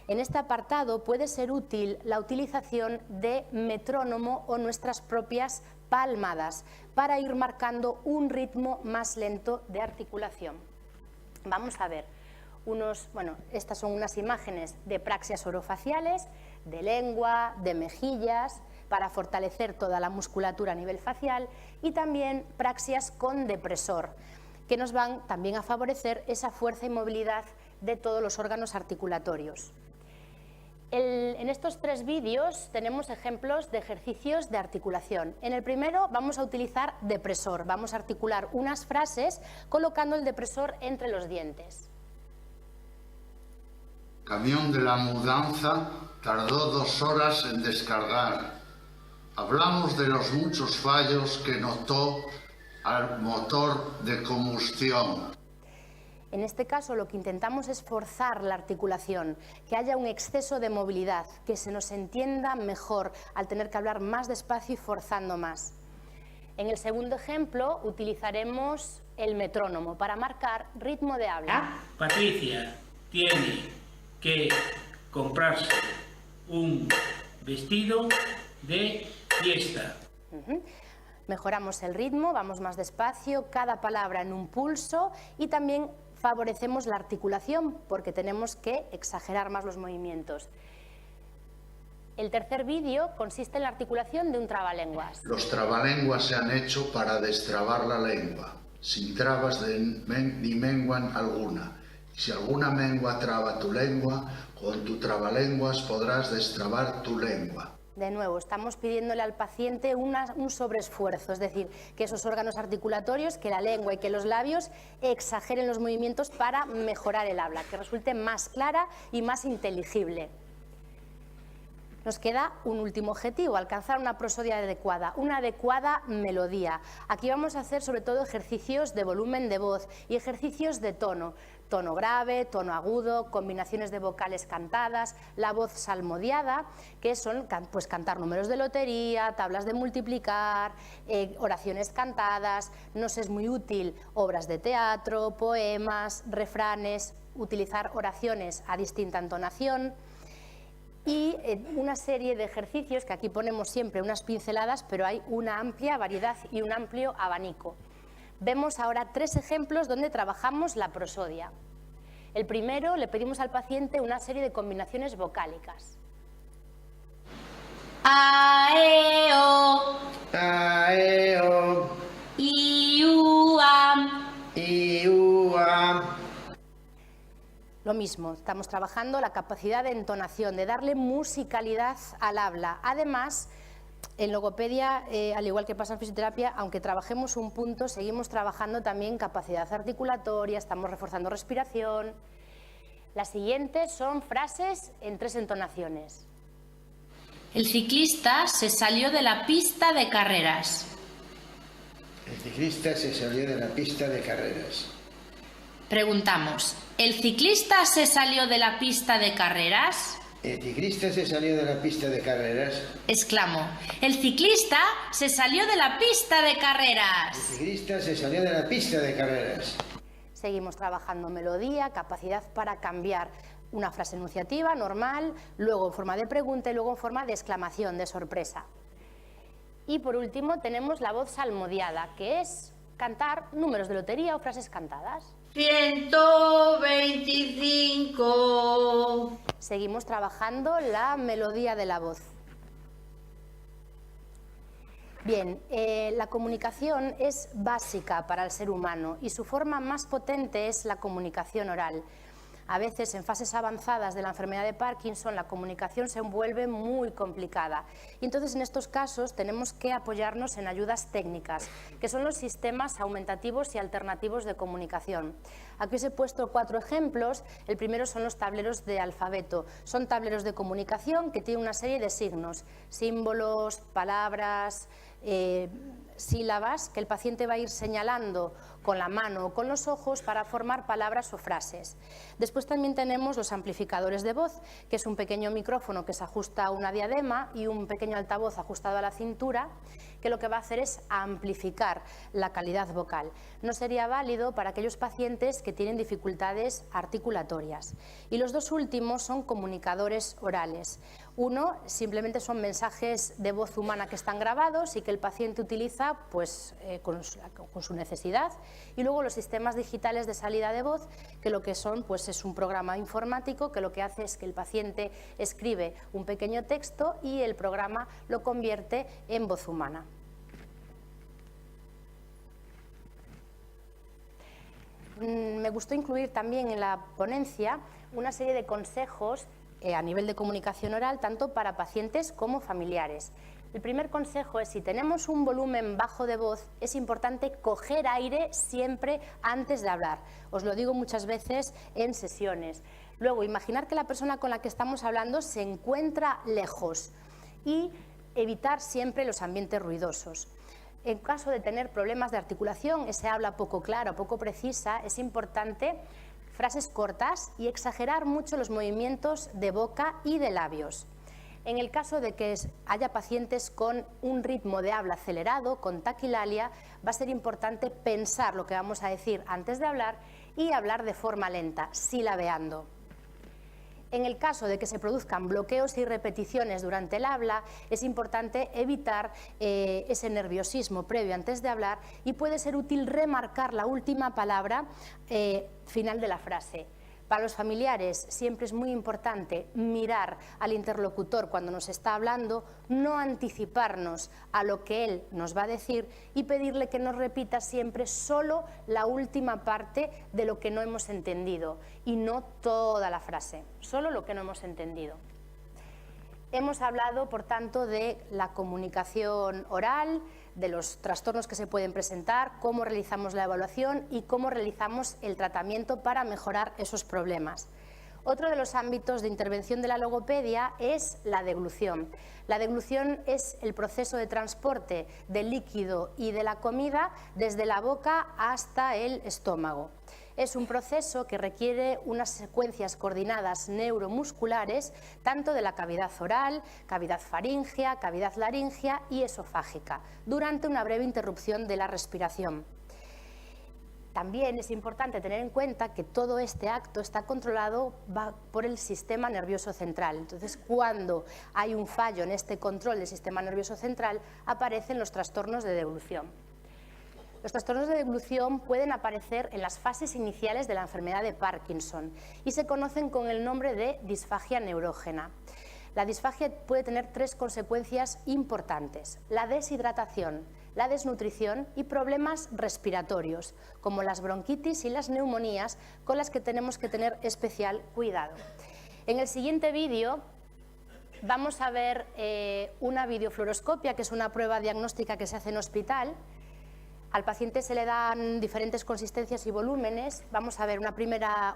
En este apartado puede ser útil la utilización de metrónomo o nuestras propias palmadas para ir marcando un ritmo más lento de articulación. Vamos a ver. Estas son unas imágenes de praxias orofaciales, de lengua, de mejillas, para fortalecer toda la musculatura a nivel facial, y también praxias con depresor, que nos van también a favorecer esa fuerza y movilidad de todos los órganos articulatorios. En estos 3 vídeos tenemos ejemplos de ejercicios de articulación. En el primero vamos a utilizar depresor, vamos a articular unas frases colocando el depresor entre los dientes. Camión de la mudanza tardó 2 horas en descargar. Hablamos de los muchos fallos que notó al motor de combustión. En este caso lo que intentamos es forzar la articulación, que haya un exceso de movilidad, que se nos entienda mejor al tener que hablar más despacio y forzando más. En el segundo ejemplo utilizaremos el metrónomo para marcar ritmo de habla. Patricia tiene que comprarse un vestido de fiesta. Mejoramos el ritmo, vamos más despacio, cada palabra en un pulso, y también favorecemos la articulación porque tenemos que exagerar más los movimientos. El tercer vídeo consiste en la articulación de un trabalenguas. Los trabalenguas se han hecho para destrabar la lengua, sin trabas ni menguan alguna. Si alguna mengua traba tu lengua, con tu trabalenguas podrás destrabar tu lengua. De nuevo, estamos pidiéndole al paciente un sobreesfuerzo, es decir, que esos órganos articulatorios, que la lengua y que los labios exageren los movimientos para mejorar el habla, que resulte más clara y más inteligible. Nos queda un último objetivo, alcanzar una prosodia adecuada, una adecuada melodía. Aquí vamos a hacer sobre todo ejercicios de volumen de voz y ejercicios de tono. Tono grave, tono agudo, combinaciones de vocales cantadas, la voz salmodiada, que son pues cantar números de lotería, tablas de multiplicar, oraciones cantadas. Nos es muy útil obras de teatro, poemas, refranes, utilizar oraciones a distinta entonación. Y una serie de ejercicios que aquí ponemos siempre unas pinceladas, pero hay una amplia variedad y un amplio abanico. Vemos ahora 3 ejemplos donde trabajamos la prosodia. El primero, le pedimos al paciente una serie de combinaciones vocálicas. A, E, O. A, E, O. I, U, A. I, U, A. Lo mismo, estamos trabajando la capacidad de entonación, de darle musicalidad al habla. Además, en logopedia, al igual que pasa en fisioterapia, aunque trabajemos un punto, seguimos trabajando también capacidad articulatoria, estamos reforzando respiración. Las siguientes son frases en 3 entonaciones. El ciclista se salió de la pista de carreras. El ciclista se salió de la pista de carreras. Preguntamos, ¿el ciclista se salió de la pista de carreras? El ciclista se salió de la pista de carreras. Exclamo, el ciclista se salió de la pista de carreras. El ciclista se salió de la pista de carreras. Seguimos trabajando melodía, capacidad para cambiar una frase enunciativa normal, luego en forma de pregunta y luego en forma de exclamación, de sorpresa. Y por último tenemos la voz salmodiada, que es cantar números de lotería o frases cantadas. 125. Seguimos trabajando la melodía de la voz. Bien, la comunicación es básica para el ser humano y su forma más potente es la comunicación oral. A veces, en fases avanzadas de la enfermedad de Parkinson, la comunicación se vuelve muy complicada. Y entonces, en estos casos, tenemos que apoyarnos en ayudas técnicas, que son los sistemas aumentativos y alternativos de comunicación. Aquí os he puesto 4 ejemplos. El primero son los tableros de alfabeto. Son tableros de comunicación que tienen una serie de signos, símbolos, palabras, sílabas que el paciente va a ir señalando con la mano o con los ojos para formar palabras o frases. Después también tenemos los amplificadores de voz, que es un pequeño micrófono que se ajusta a una diadema y un pequeño altavoz ajustado a la cintura, que lo que va a hacer es amplificar la calidad vocal. No sería válido para aquellos pacientes que tienen dificultades articulatorias. Y los 2 últimos son comunicadores orales. Uno simplemente son mensajes de voz humana que están grabados y que el paciente utiliza pues, con su necesidad. Y luego los sistemas digitales de salida de voz, que lo que son pues, es un programa informático que lo que hace es que el paciente escribe un pequeño texto y el programa lo convierte en voz humana. Me gustó incluir también en la ponencia una serie de consejos a nivel de comunicación oral, tanto para pacientes como familiares. El primer consejo es, si tenemos un volumen bajo de voz, es importante coger aire siempre antes de hablar. Os lo digo muchas veces en sesiones. Luego, imaginar que la persona con la que estamos hablando se encuentra lejos y evitar siempre los ambientes ruidosos. En caso de tener problemas de articulación, ese habla poco clara o poco precisa, es importante frases cortas y exagerar mucho los movimientos de boca y de labios. En el caso de que haya pacientes con un ritmo de habla acelerado, con taquilalia, va a ser importante pensar lo que vamos a decir antes de hablar y hablar de forma lenta, silabeando. En el caso de que se produzcan bloqueos y repeticiones durante el habla, es importante evitar ese nerviosismo previo antes de hablar y puede ser útil remarcar la última palabra final de la frase. Para los familiares siempre es muy importante mirar al interlocutor cuando nos está hablando, no anticiparnos a lo que él nos va a decir y pedirle que nos repita siempre solo la última parte de lo que no hemos entendido y no toda la frase, solo lo que no hemos entendido. Hemos hablado, por tanto, de la comunicación oral, de los trastornos que se pueden presentar, cómo realizamos la evaluación y cómo realizamos el tratamiento para mejorar esos problemas. Otro de los ámbitos de intervención de la logopedia es la deglución. La deglución es el proceso de transporte del líquido y de la comida desde la boca hasta el estómago. Es un proceso que requiere unas secuencias coordinadas neuromusculares, tanto de la cavidad oral, cavidad faríngea, cavidad laríngea y esofágica, durante una breve interrupción de la respiración. También es importante tener en cuenta que todo este acto está controlado por el sistema nervioso central. Entonces, cuando hay un fallo en este control del sistema nervioso central, aparecen los trastornos de deglución. Los trastornos de deglución pueden aparecer en las fases iniciales de la enfermedad de Parkinson y se conocen con el nombre de disfagia neurógena. La disfagia puede tener 3 consecuencias importantes: la deshidratación, la desnutrición y problemas respiratorios, como las bronquitis y las neumonías, con las que tenemos que tener especial cuidado. En el siguiente vídeo vamos a ver una videofluoroscopia, que es una prueba diagnóstica que se hace en hospital. Al paciente se le dan diferentes consistencias y volúmenes. Vamos a ver una primera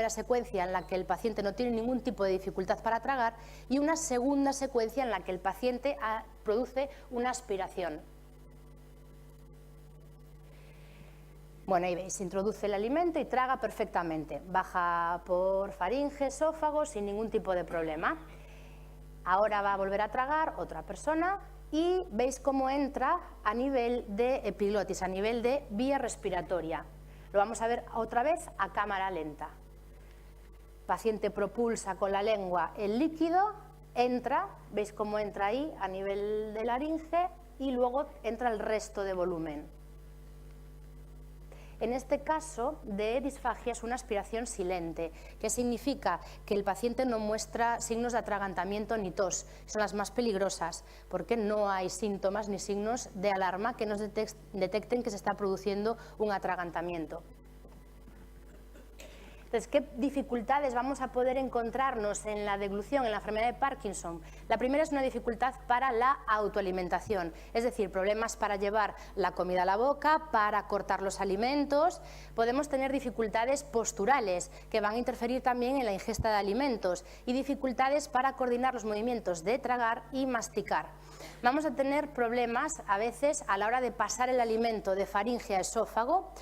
secuencia en la que el paciente no tiene ningún tipo de dificultad para tragar y una segunda secuencia en la que el paciente produce una aspiración. Bueno, ahí veis, introduce el alimento y traga perfectamente. Baja por faringe, esófago, sin ningún tipo de problema. Ahora va a volver a tragar otra persona. Y veis cómo entra a nivel de epiglotis, a nivel de vía respiratoria. Lo vamos a ver otra vez a cámara lenta. Paciente propulsa con la lengua el líquido, entra, veis cómo entra ahí a nivel de laringe y luego entra el resto de volumen. En este caso de disfagia es una aspiración silente, que significa que el paciente no muestra signos de atragantamiento ni tos. Son las más peligrosas porque no hay síntomas ni signos de alarma que nos detecten que se está produciendo un atragantamiento. Entonces, ¿qué dificultades vamos a poder encontrarnos en la deglución, en la enfermedad de Parkinson? La primera es una dificultad para la autoalimentación, es decir, problemas para llevar la comida a la boca, para cortar los alimentos. Podemos tener dificultades posturales que van a interferir también en la ingesta de alimentos y dificultades para coordinar los movimientos de tragar y masticar. Vamos a tener problemas a veces a la hora de pasar el alimento de faringe a esófago.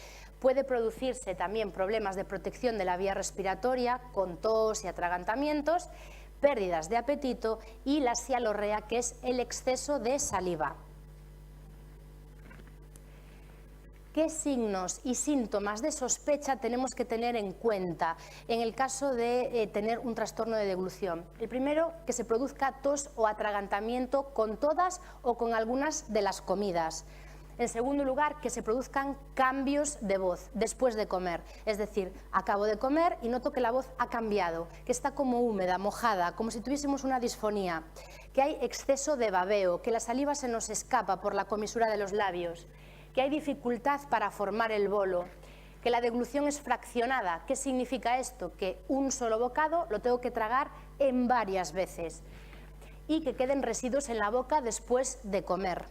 Puede producirse también problemas de protección de la vía respiratoria con tos y atragantamientos, pérdidas de apetito y la sialorrea, que es el exceso de saliva. ¿Qué signos y síntomas de sospecha tenemos que tener en cuenta en el caso de tener un trastorno de deglución? El primero, que se produzca tos o atragantamiento con todas o con algunas de las comidas. En segundo lugar, que se produzcan cambios de voz después de comer. Es decir, acabo de comer y noto que la voz ha cambiado, que está como húmeda, mojada, como si tuviésemos una disfonía, que hay exceso de babeo, que la saliva se nos escapa por la comisura de los labios, que hay dificultad para formar el bolo, que la deglución es fraccionada. ¿Qué significa esto? Que un solo bocado lo tengo que tragar en varias veces y que queden residuos en la boca después de comer.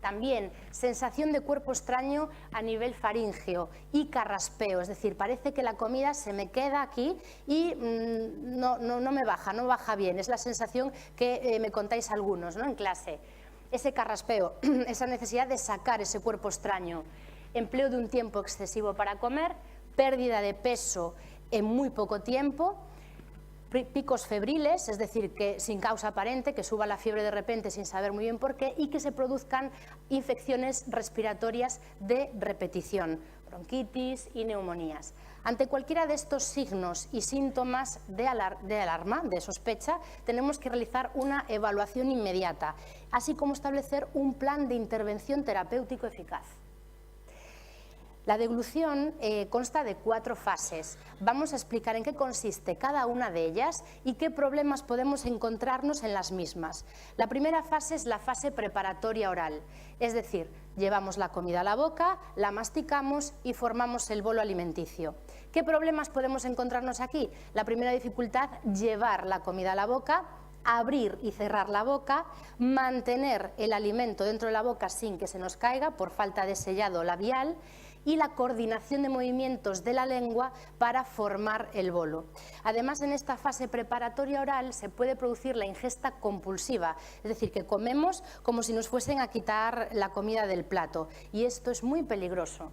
También sensación de cuerpo extraño a nivel faríngeo y carraspeo, es decir, parece que la comida se me queda aquí y no me baja, no baja bien. Es la sensación que me contáis algunos, ¿no?, en clase. Ese carraspeo, esa necesidad de sacar ese cuerpo extraño, empleo de un tiempo excesivo para comer, pérdida de peso en muy poco tiempo, picos febriles, es decir, que sin causa aparente, que suba la fiebre de repente sin saber muy bien por qué y que se produzcan infecciones respiratorias de repetición, bronquitis y neumonías. Ante cualquiera de estos signos y síntomas de alarma, de sospecha, tenemos que realizar una evaluación inmediata, así como establecer un plan de intervención terapéutico eficaz. La deglución consta de 4 fases. Vamos a explicar en qué consiste cada una de ellas y qué problemas podemos encontrarnos en las mismas. La primera fase es la fase preparatoria oral, es decir, llevamos la comida a la boca, la masticamos y formamos el bolo alimenticio. ¿Qué problemas podemos encontrarnos aquí? La primera dificultad, llevar la comida a la boca, abrir y cerrar la boca, mantener el alimento dentro de la boca sin que se nos caiga por falta de sellado labial, y la coordinación de movimientos de la lengua para formar el bolo. Además, en esta fase preparatoria oral se puede producir la ingesta compulsiva, es decir, que comemos como si nos fuesen a quitar la comida del plato, y esto es muy peligroso.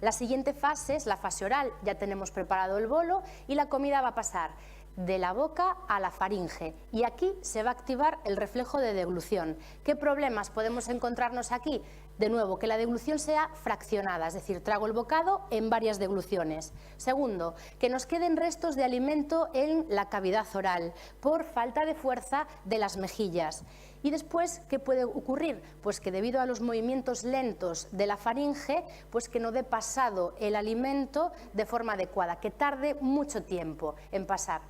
La siguiente fase es la fase oral, ya tenemos preparado el bolo y la comida va a pasar de la boca a la faringe y aquí se va a activar el reflejo de deglución. ¿Qué problemas podemos encontrarnos aquí? De nuevo, que la deglución sea fraccionada, es decir, trago el bocado en varias degluciones. Segundo, que nos queden restos de alimento en la cavidad oral por falta de fuerza de las mejillas. Y después, ¿qué puede ocurrir? Pues que debido a los movimientos lentos de la faringe, pues que no dé pasado el alimento de forma adecuada, que tarde mucho tiempo en pasar.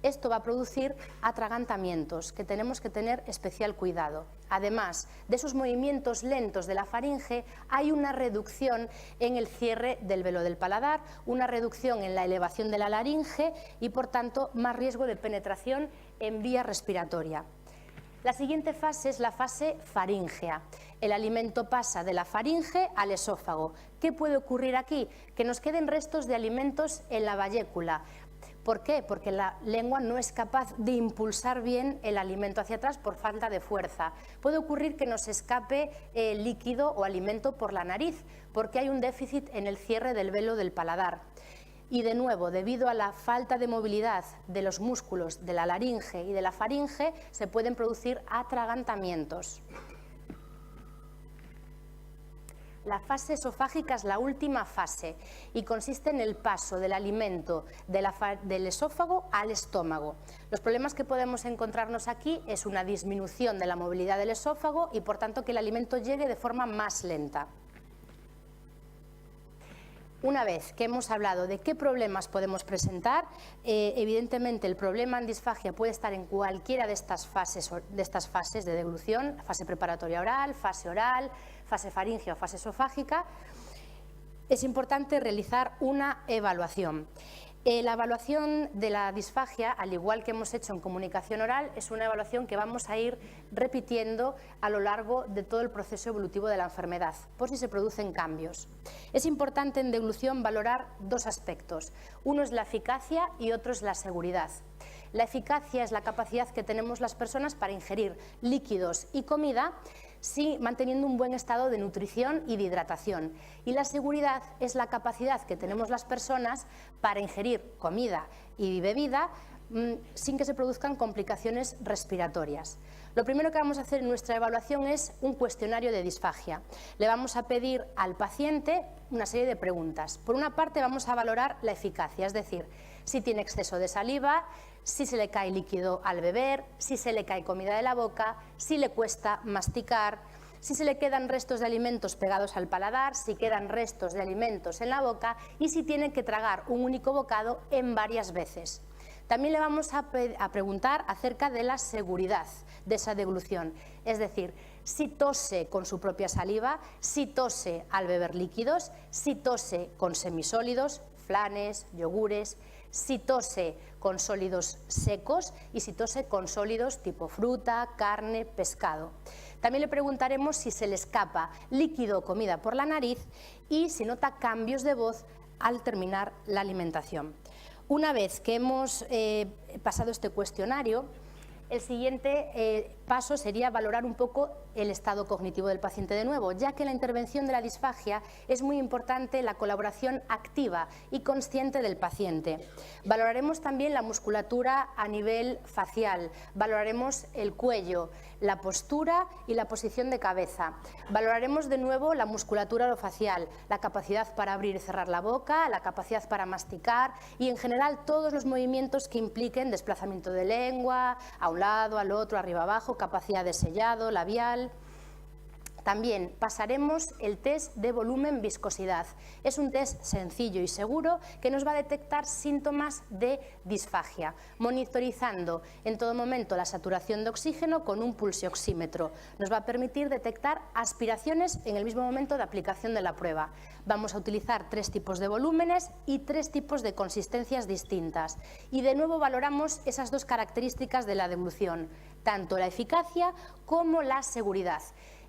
Esto va a producir atragantamientos que tenemos que tener especial cuidado. Además de esos movimientos lentos de la faringe, hay una reducción en el cierre del velo del paladar, una reducción en la elevación de la laringe y, por tanto, más riesgo de penetración en vía respiratoria. La siguiente fase es la fase faríngea. El alimento pasa de la faringe al esófago. ¿Qué puede ocurrir aquí? Que nos queden restos de alimentos en la bayécula. ¿Por qué? Porque la lengua no es capaz de impulsar bien el alimento hacia atrás por falta de fuerza. Puede ocurrir que nos escape líquido o alimento por la nariz, porque hay un déficit en el cierre del velo del paladar. Y de nuevo, debido a la falta de movilidad de los músculos de la laringe y de la faringe, se pueden producir atragantamientos. La fase esofágica es la última fase y consiste en el paso del alimento del esófago al estómago. Los problemas que podemos encontrarnos aquí es una disminución de la movilidad del esófago y, por tanto, que el alimento llegue de forma más lenta. Una vez que hemos hablado de qué problemas podemos presentar, evidentemente el problema en disfagia puede estar en cualquiera de estas fases de deglución, fase preparatoria oral, fase faríngea o fase esofágica. Es importante realizar una evaluación. La evaluación de la disfagia, al igual que hemos hecho en comunicación oral, es una evaluación que vamos a ir repitiendo a lo largo de todo el proceso evolutivo de la enfermedad, por si se producen cambios. Es importante en deglución valorar dos aspectos. Uno es la eficacia y otro es la seguridad. La eficacia es la capacidad que tenemos las personas para ingerir líquidos y comida, sí, manteniendo un buen estado de nutrición y de hidratación. Y la seguridad es la capacidad que tenemos las personas para ingerir comida y bebida sin que se produzcan complicaciones respiratorias. Lo primero que vamos a hacer en nuestra evaluación es un cuestionario de disfagia. Le vamos a pedir al paciente una serie de preguntas. Por una parte vamos a valorar la eficacia, es decir, si tiene exceso de saliva, si se le cae líquido al beber, si se le cae comida de la boca, si le cuesta masticar, si se le quedan restos de alimentos pegados al paladar, si quedan restos de alimentos en la boca y si tiene que tragar un único bocado en varias veces. También le vamos a preguntar acerca de la seguridad de esa deglución, es decir, si tose con su propia saliva, si tose al beber líquidos, si tose con semisólidos, flanes, yogures, si tose con sólidos secos y si tose con sólidos tipo fruta, carne, pescado. También le preguntaremos si se le escapa líquido o comida por la nariz y si nota cambios de voz al terminar la alimentación. Una vez que hemos pasado este cuestionario, el siguiente paso sería valorar un poco el estado cognitivo del paciente de nuevo, ya que en la intervención de la disfagia es muy importante la colaboración activa y consciente del paciente. Valoraremos también la musculatura a nivel facial, valoraremos el cuello, la postura y la posición de cabeza. Valoraremos de nuevo la musculatura orofacial, la capacidad para abrir y cerrar la boca, la capacidad para masticar y en general todos los movimientos que impliquen desplazamiento de lengua, a un lado, al otro, arriba abajo, capacidad de sellado, labial. También pasaremos el test de volumen-viscosidad. Es un test sencillo y seguro que nos va a detectar síntomas de disfagia, monitorizando en todo momento la saturación de oxígeno con un pulsioxímetro. Nos va a permitir detectar aspiraciones en el mismo momento de aplicación de la prueba. Vamos a utilizar 3 tipos de volúmenes y 3 tipos de consistencias distintas. Y de nuevo valoramos esas dos características de la deglución, tanto la eficacia como la seguridad.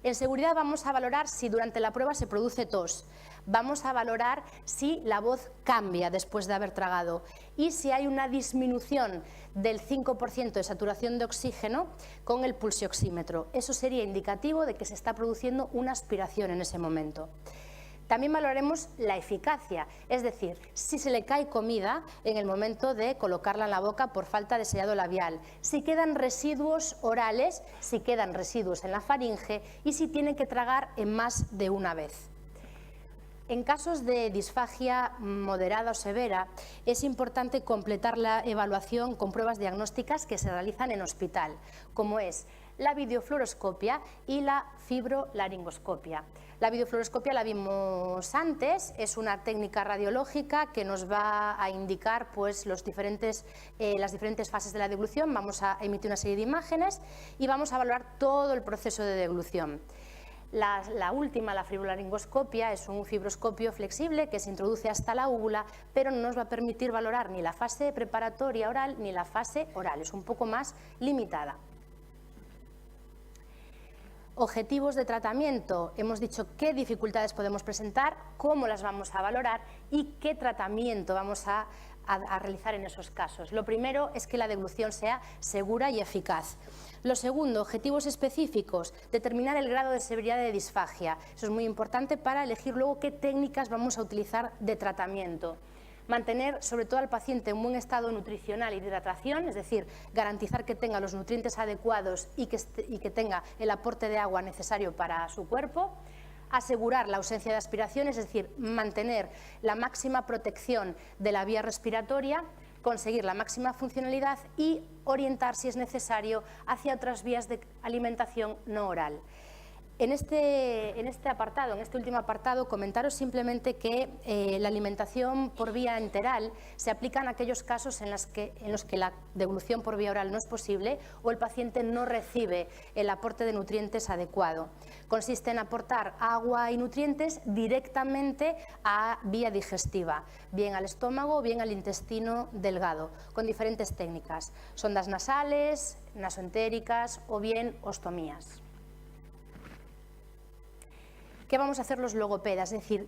En seguridad vamos a valorar si durante la prueba se produce tos, vamos a valorar si la voz cambia después de haber tragado y si hay una disminución del 5% de saturación de oxígeno con el pulsioxímetro. Eso sería indicativo de que se está produciendo una aspiración en ese momento. También valoraremos la eficacia, es decir, si se le cae comida en el momento de colocarla en la boca por falta de sellado labial, si quedan residuos orales, si quedan residuos en la faringe y si tienen que tragar en más de una vez. En casos de disfagia moderada o severa, es importante completar la evaluación con pruebas diagnósticas que se realizan en hospital, como es la videofluoroscopia y la fibrolaringoscopia. La videofluoroscopia la vimos antes, es una técnica radiológica que nos va a indicar pues, las diferentes fases de la deglución. Vamos a emitir una serie de imágenes y vamos a valorar todo el proceso de deglución. La última, la fibrolaringoscopia, es un fibroscopio flexible que se introduce hasta la úvula, pero no nos va a permitir valorar ni la fase preparatoria oral ni la fase oral, es un poco más limitada. Objetivos de tratamiento, hemos dicho qué dificultades podemos presentar, cómo las vamos a valorar y qué tratamiento vamos a realizar en esos casos. Lo primero es que la deglución sea segura y eficaz. Lo segundo, objetivos específicos, determinar el grado de severidad de disfagia. Eso es muy importante para elegir luego qué técnicas vamos a utilizar de tratamiento. Mantener sobre todo al paciente en buen estado nutricional y de hidratación, es decir, garantizar que tenga los nutrientes adecuados y que tenga el aporte de agua necesario para su cuerpo. Asegurar la ausencia de aspiraciones, es decir, mantener la máxima protección de la vía respiratoria, conseguir la máxima funcionalidad y orientar, si es necesario, hacia otras vías de alimentación no oral. En este apartado, en este último apartado, comentaros simplemente que la alimentación por vía enteral se aplica en aquellos casos en los que la devolución por vía oral no es posible o el paciente no recibe el aporte de nutrientes adecuado. Consiste en aportar agua y nutrientes directamente a vía digestiva, bien al estómago o bien al intestino delgado, con diferentes técnicas, sondas nasales, nasoentéricas o bien ostomías. ¿Qué vamos a hacer los logopedas? Es decir,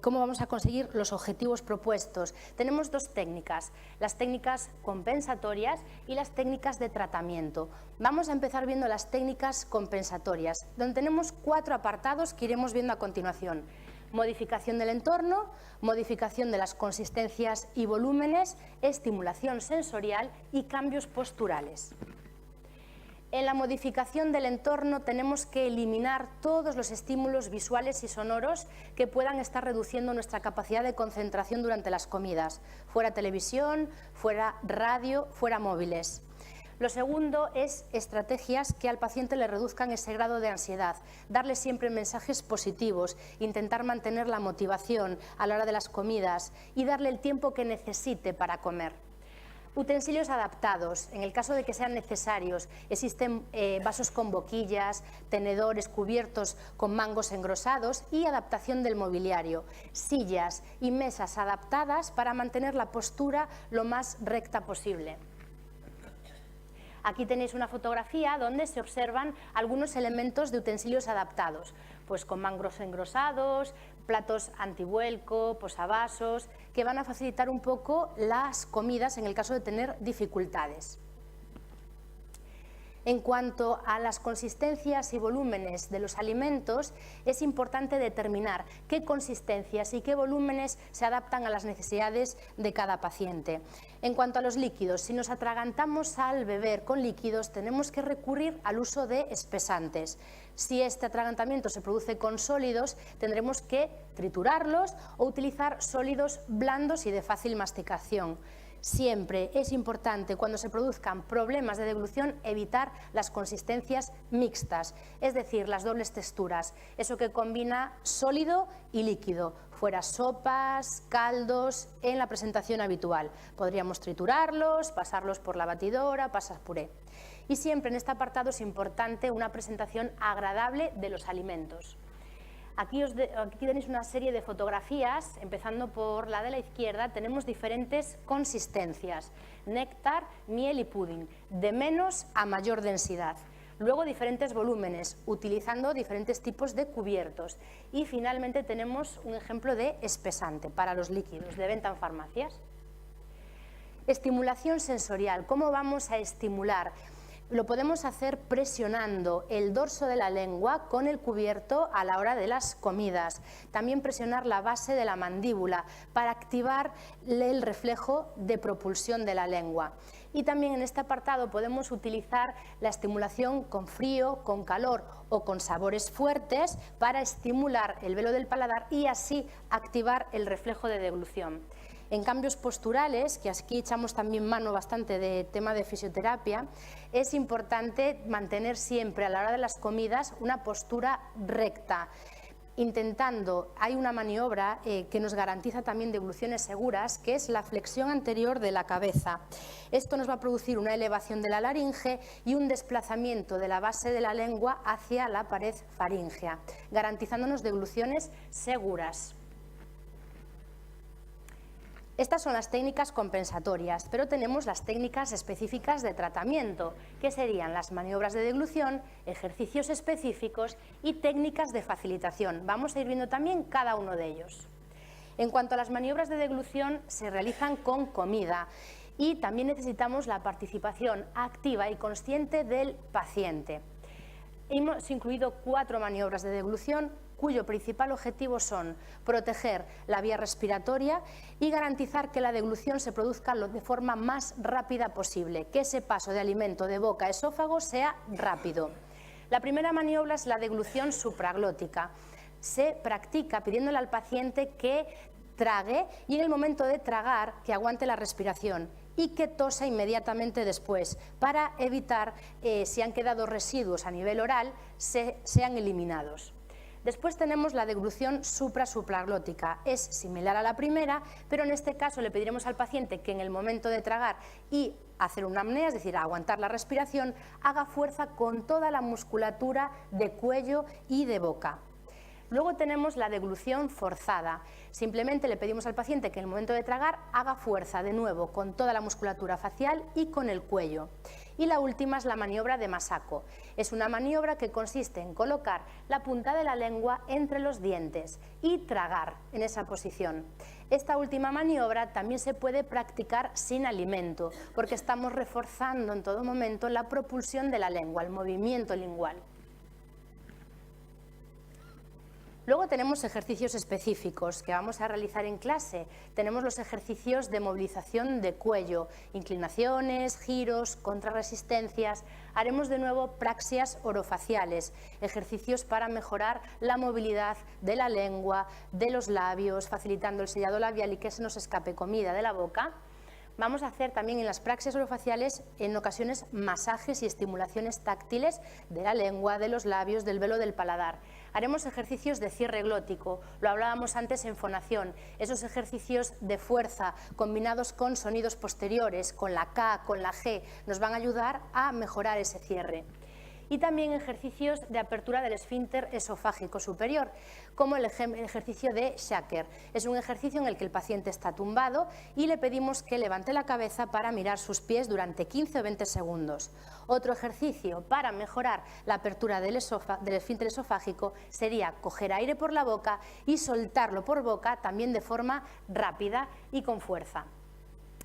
¿cómo vamos a conseguir los objetivos propuestos? Tenemos dos técnicas, las técnicas compensatorias y las técnicas de tratamiento. Vamos a empezar viendo las técnicas compensatorias, donde tenemos 4 apartados que iremos viendo a continuación. Modificación del entorno, modificación de las consistencias y volúmenes, estimulación sensorial y cambios posturales. En la modificación del entorno tenemos que eliminar todos los estímulos visuales y sonoros que puedan estar reduciendo nuestra capacidad de concentración durante las comidas, fuera televisión, fuera radio, fuera móviles. Lo segundo es estrategias que al paciente le reduzcan ese grado de ansiedad, darle siempre mensajes positivos, intentar mantener la motivación a la hora de las comidas y darle el tiempo que necesite para comer. Utensilios adaptados, en el caso de que sean necesarios, existen vasos con boquillas, tenedores cubiertos con mangos engrosados y adaptación del mobiliario, sillas y mesas adaptadas para mantener la postura lo más recta posible. Aquí tenéis una fotografía donde se observan algunos elementos de utensilios adaptados, pues con mangos engrosados, platos antivuelco, posavasos, que van a facilitar un poco las comidas en el caso de tener dificultades. En cuanto a las consistencias y volúmenes de los alimentos, es importante determinar qué consistencias y qué volúmenes se adaptan a las necesidades de cada paciente. En cuanto a los líquidos, si nos atragantamos al beber con líquidos, tenemos que recurrir al uso de espesantes. Si este atragantamiento se produce con sólidos, tendremos que triturarlos o utilizar sólidos blandos y de fácil masticación. Siempre es importante, cuando se produzcan problemas de deglución, evitar las consistencias mixtas, es decir, las dobles texturas, eso que combina sólido y líquido, fuera sopas, caldos, en la presentación habitual. Podríamos triturarlos, pasarlos por la batidora, pasar puré. Y siempre en este apartado es importante una presentación agradable de los alimentos. Aquí tenéis una serie de fotografías, empezando por la de la izquierda, tenemos diferentes consistencias, néctar, miel y pudding, de menos a mayor densidad. Luego diferentes volúmenes, utilizando diferentes tipos de cubiertos. Y finalmente tenemos un ejemplo de espesante para los líquidos, de venta en farmacias. Estimulación sensorial, ¿cómo vamos a estimular? Lo podemos hacer presionando el dorso de la lengua con el cubierto a la hora de las comidas. También presionar la base de la mandíbula para activar el reflejo de propulsión de la lengua. Y también en este apartado podemos utilizar la estimulación con frío, con calor o con sabores fuertes para estimular el velo del paladar y así activar el reflejo de deglución. En cambios posturales, que aquí echamos también mano bastante de tema de fisioterapia, es importante mantener siempre a la hora de las comidas una postura recta. Hay una maniobra que nos garantiza también degluciones seguras, que es la flexión anterior de la cabeza. Esto nos va a producir una elevación de la laringe y un desplazamiento de la base de la lengua hacia la pared faríngea, garantizándonos degluciones seguras. Estas son las técnicas compensatorias, pero tenemos las técnicas específicas de tratamiento, que serían las maniobras de deglución, ejercicios específicos y técnicas de facilitación. Vamos a ir viendo también cada uno de ellos. En cuanto a las maniobras de deglución, se realizan con comida y también necesitamos la participación activa y consciente del paciente. Hemos incluido 4 maniobras de deglución, cuyo principal objetivo son proteger la vía respiratoria y garantizar que la deglución se produzca de forma más rápida posible, que ese paso de alimento de boca a esófago sea rápido. La primera maniobra es la deglución supraglótica. Se practica pidiéndole al paciente que trague y en el momento de tragar que aguante la respiración y que tosa inmediatamente después para evitar, si han quedado residuos a nivel oral, sean eliminados. Después tenemos la deglución suprasupraglótica. Es similar a la primera, pero en este caso le pediremos al paciente que en el momento de tragar y hacer una apnea, es decir, aguantar la respiración, haga fuerza con toda la musculatura de cuello y de boca. Luego tenemos la deglución forzada. Simplemente le pedimos al paciente que en el momento de tragar haga fuerza de nuevo con toda la musculatura facial y con el cuello. Y la última es la maniobra de Masako. Es una maniobra que consiste en colocar la punta de la lengua entre los dientes y tragar en esa posición. Esta última maniobra también se puede practicar sin alimento, porque estamos reforzando en todo momento la propulsión de la lengua, el movimiento lingual. Luego tenemos ejercicios específicos que vamos a realizar en clase. Tenemos los ejercicios de movilización de cuello, inclinaciones, giros, contrarresistencias. Haremos de nuevo praxias orofaciales, ejercicios para mejorar la movilidad de la lengua, de los labios, facilitando el sellado labial y que se nos escape comida de la boca. Vamos a hacer también en las praxias orofaciales en ocasiones masajes y estimulaciones táctiles de la lengua, de los labios, del velo del paladar. Haremos ejercicios de cierre glótico, lo hablábamos antes en fonación, esos ejercicios de fuerza combinados con sonidos posteriores, con la K, con la G, nos van a ayudar a mejorar ese cierre. Y también ejercicios de apertura del esfínter esofágico superior, como el ejercicio de Shaker. Es un ejercicio en el que el paciente está tumbado y le pedimos que levante la cabeza para mirar sus pies durante 15 o 20 segundos. Otro ejercicio para mejorar la apertura del esfínter esofágico sería coger aire por la boca y soltarlo por boca también de forma rápida y con fuerza.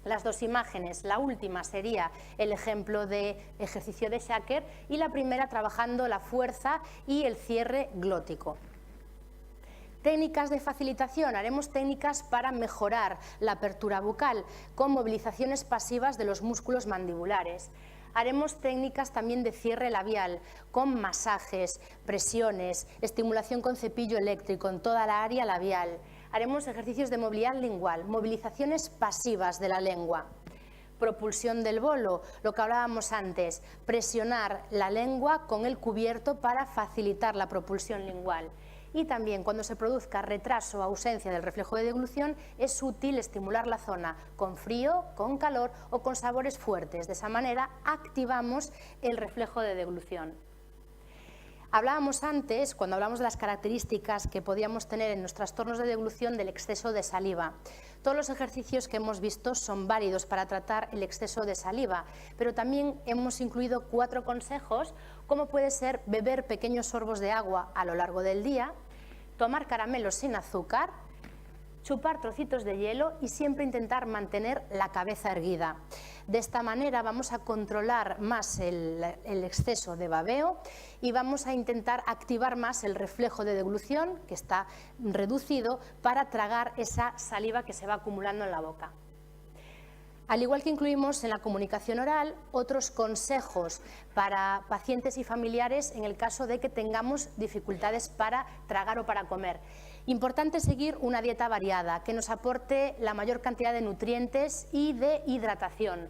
Las dos imágenes, la última sería el ejemplo de ejercicio de Shaker y la primera trabajando la fuerza y el cierre glótico. Técnicas de facilitación, haremos técnicas para mejorar la apertura bucal con movilizaciones pasivas de los músculos mandibulares. Haremos técnicas también de cierre labial con masajes, presiones, estimulación con cepillo eléctrico en toda la área labial. Haremos ejercicios de movilidad lingual, movilizaciones pasivas de la lengua. Propulsión del bolo, lo que hablábamos antes, presionar la lengua con el cubierto para facilitar la propulsión lingual. Y también cuando se produzca retraso o ausencia del reflejo de deglución es útil estimular la zona con frío, con calor o con sabores fuertes. De esa manera activamos el reflejo de deglución. Hablábamos antes, cuando hablamos de las características que podíamos tener en los trastornos de deglución del exceso de saliva. Todos los ejercicios que hemos visto son válidos para tratar el exceso de saliva, pero también hemos incluido 4 consejos, como puede ser beber pequeños sorbos de agua a lo largo del día, tomar caramelos sin azúcar, chupar trocitos de hielo y siempre intentar mantener la cabeza erguida. De esta manera vamos a controlar más el exceso de babeo y vamos a intentar activar más el reflejo de deglución, que está reducido, para tragar esa saliva que se va acumulando en la boca. Al igual que incluimos en la comunicación oral otros consejos para pacientes y familiares en el caso de que tengamos dificultades para tragar o para comer. Importante seguir una dieta variada que nos aporte la mayor cantidad de nutrientes y de hidratación.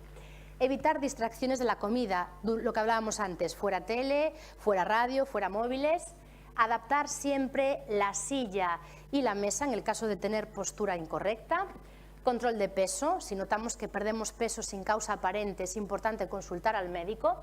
Evitar distracciones de la comida, lo que hablábamos antes, fuera tele, fuera radio, fuera móviles. Adaptar siempre la silla y la mesa en el caso de tener postura incorrecta. Control de peso, si notamos que perdemos peso sin causa aparente es importante consultar al médico.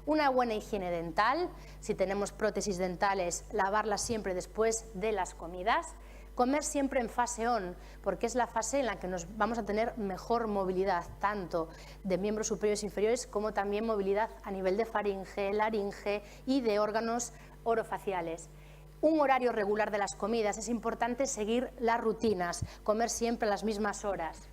Una buena higiene dental, si tenemos prótesis dentales, lavarlas siempre después de las comidas. Comer siempre en fase on, porque es la fase en la que nos vamos a tener mejor movilidad, tanto de miembros superiores e inferiores como también movilidad a nivel de faringe, laringe y de órganos orofaciales. Un horario regular de las comidas, es importante seguir las rutinas, comer siempre a las mismas horas.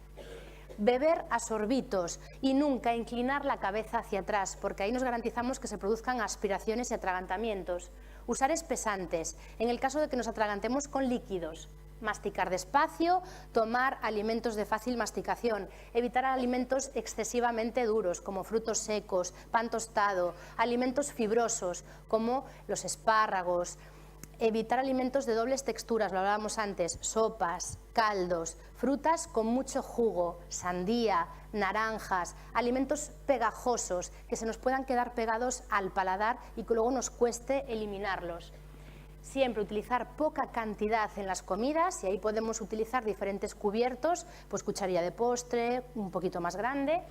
Beber a sorbitos y nunca inclinar la cabeza hacia atrás, porque ahí nos garantizamos que se produzcan aspiraciones y atragantamientos. Usar espesantes, en el caso de que nos atragantemos con líquidos. Masticar despacio, tomar alimentos de fácil masticación, evitar alimentos excesivamente duros como frutos secos, pan tostado, alimentos fibrosos como los espárragos. Evitar alimentos de dobles texturas, lo hablábamos antes, sopas, caldos, frutas con mucho jugo, sandía, naranjas, alimentos pegajosos que se nos puedan quedar pegados al paladar y que luego nos cueste eliminarlos. Siempre utilizar poca cantidad en las comidas y ahí podemos utilizar diferentes cubiertos, pues cucharilla de postre, un poquito más grande,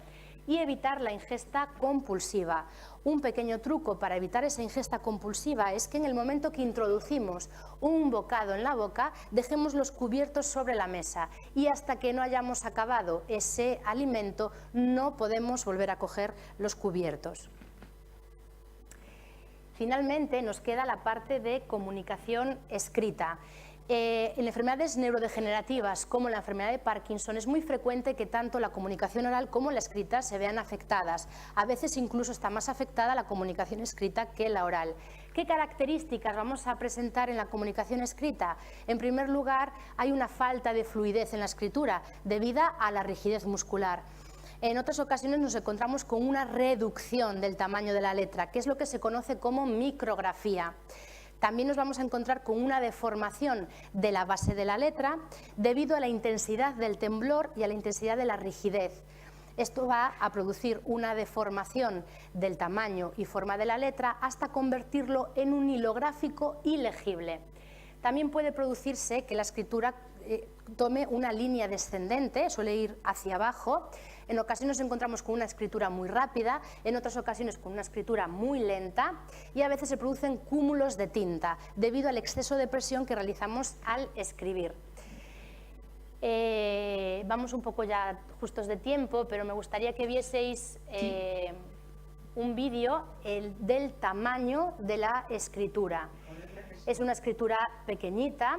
y evitar la ingesta compulsiva. Un pequeño truco para evitar esa ingesta compulsiva es que en el momento que introducimos un bocado en la boca, dejemos los cubiertos sobre la mesa y hasta que no hayamos acabado ese alimento no podemos volver a coger los cubiertos. Finalmente nos queda la parte de comunicación escrita. En enfermedades neurodegenerativas como la enfermedad de Parkinson es muy frecuente que tanto la comunicación oral como la escrita se vean afectadas. A veces incluso está más afectada la comunicación escrita que la oral. ¿Qué características vamos a presentar en la comunicación escrita? En primer lugar, hay una falta de fluidez en la escritura debido a la rigidez muscular. En otras ocasiones nos encontramos con una reducción del tamaño de la letra, que es lo que se conoce como micrografía. También nos vamos a encontrar con una deformación de la base de la letra debido a la intensidad del temblor y a la intensidad de la rigidez. Esto va a producir una deformación del tamaño y forma de la letra hasta convertirlo en un hilo gráfico ilegible. También puede producirse que la escritura tome una línea descendente, suele ir hacia abajo. En ocasiones nos encontramos con una escritura muy rápida, en otras ocasiones con una escritura muy lenta y a veces se producen cúmulos de tinta debido al exceso de presión que realizamos al escribir. Vamos un poco ya justos de tiempo, pero me gustaría que vieseis un vídeo del tamaño de la escritura. Es una escritura pequeñita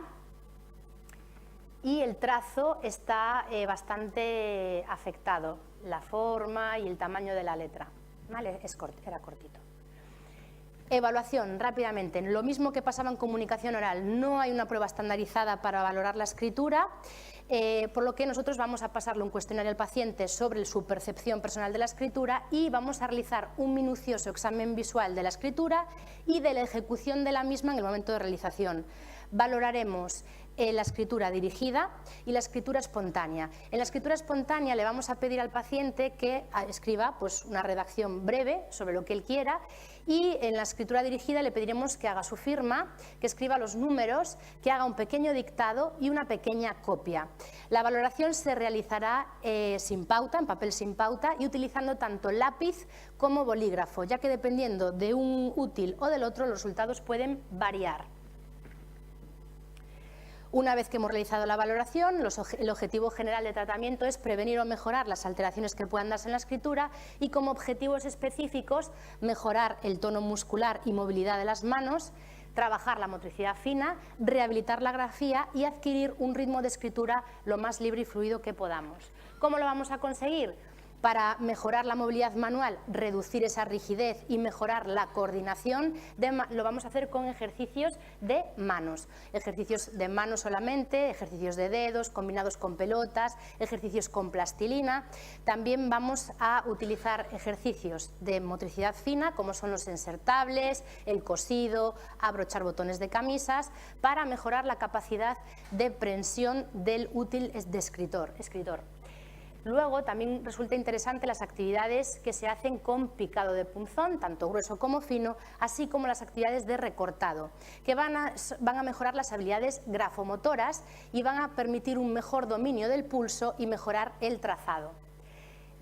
y el trazo está bastante afectado, la forma y el tamaño de la letra, ¿vale? Era cortito. Evaluación, rápidamente. Lo mismo que pasaba en comunicación oral, no hay una prueba estandarizada para valorar la escritura, por lo que nosotros vamos a pasarle un cuestionario al paciente sobre su percepción personal de la escritura y vamos a realizar un minucioso examen visual de la escritura y de la ejecución de la misma en el momento de realización. Valoraremos la escritura dirigida y la escritura espontánea. En la escritura espontánea le vamos a pedir al paciente que escriba pues, una redacción breve sobre lo que él quiera y en la escritura dirigida le pediremos que haga su firma, que escriba los números, que haga un pequeño dictado y una pequeña copia. La valoración se realizará sin pauta, en papel sin pauta y utilizando tanto lápiz como bolígrafo, ya que dependiendo de un útil o del otro los resultados pueden variar. Una vez que hemos realizado la valoración, el objetivo general de tratamiento es prevenir o mejorar las alteraciones que puedan darse en la escritura y como objetivos específicos mejorar el tono muscular y movilidad de las manos, trabajar la motricidad fina, rehabilitar la grafía y adquirir un ritmo de escritura lo más libre y fluido que podamos. ¿Cómo lo vamos a conseguir? Para mejorar la movilidad manual, reducir esa rigidez y mejorar la coordinación, lo vamos a hacer con ejercicios de manos. Ejercicios de manos solamente, ejercicios de dedos, combinados con pelotas, ejercicios con plastilina. También vamos a utilizar ejercicios de motricidad fina, como son los insertables, el cosido, abrochar botones de camisas, para mejorar la capacidad de prensión del útil de escritor. Luego también resulta interesante las actividades que se hacen con picado de punzón, tanto grueso como fino, así como las actividades de recortado, que van a mejorar las habilidades grafomotoras y van a permitir un mejor dominio del pulso y mejorar el trazado.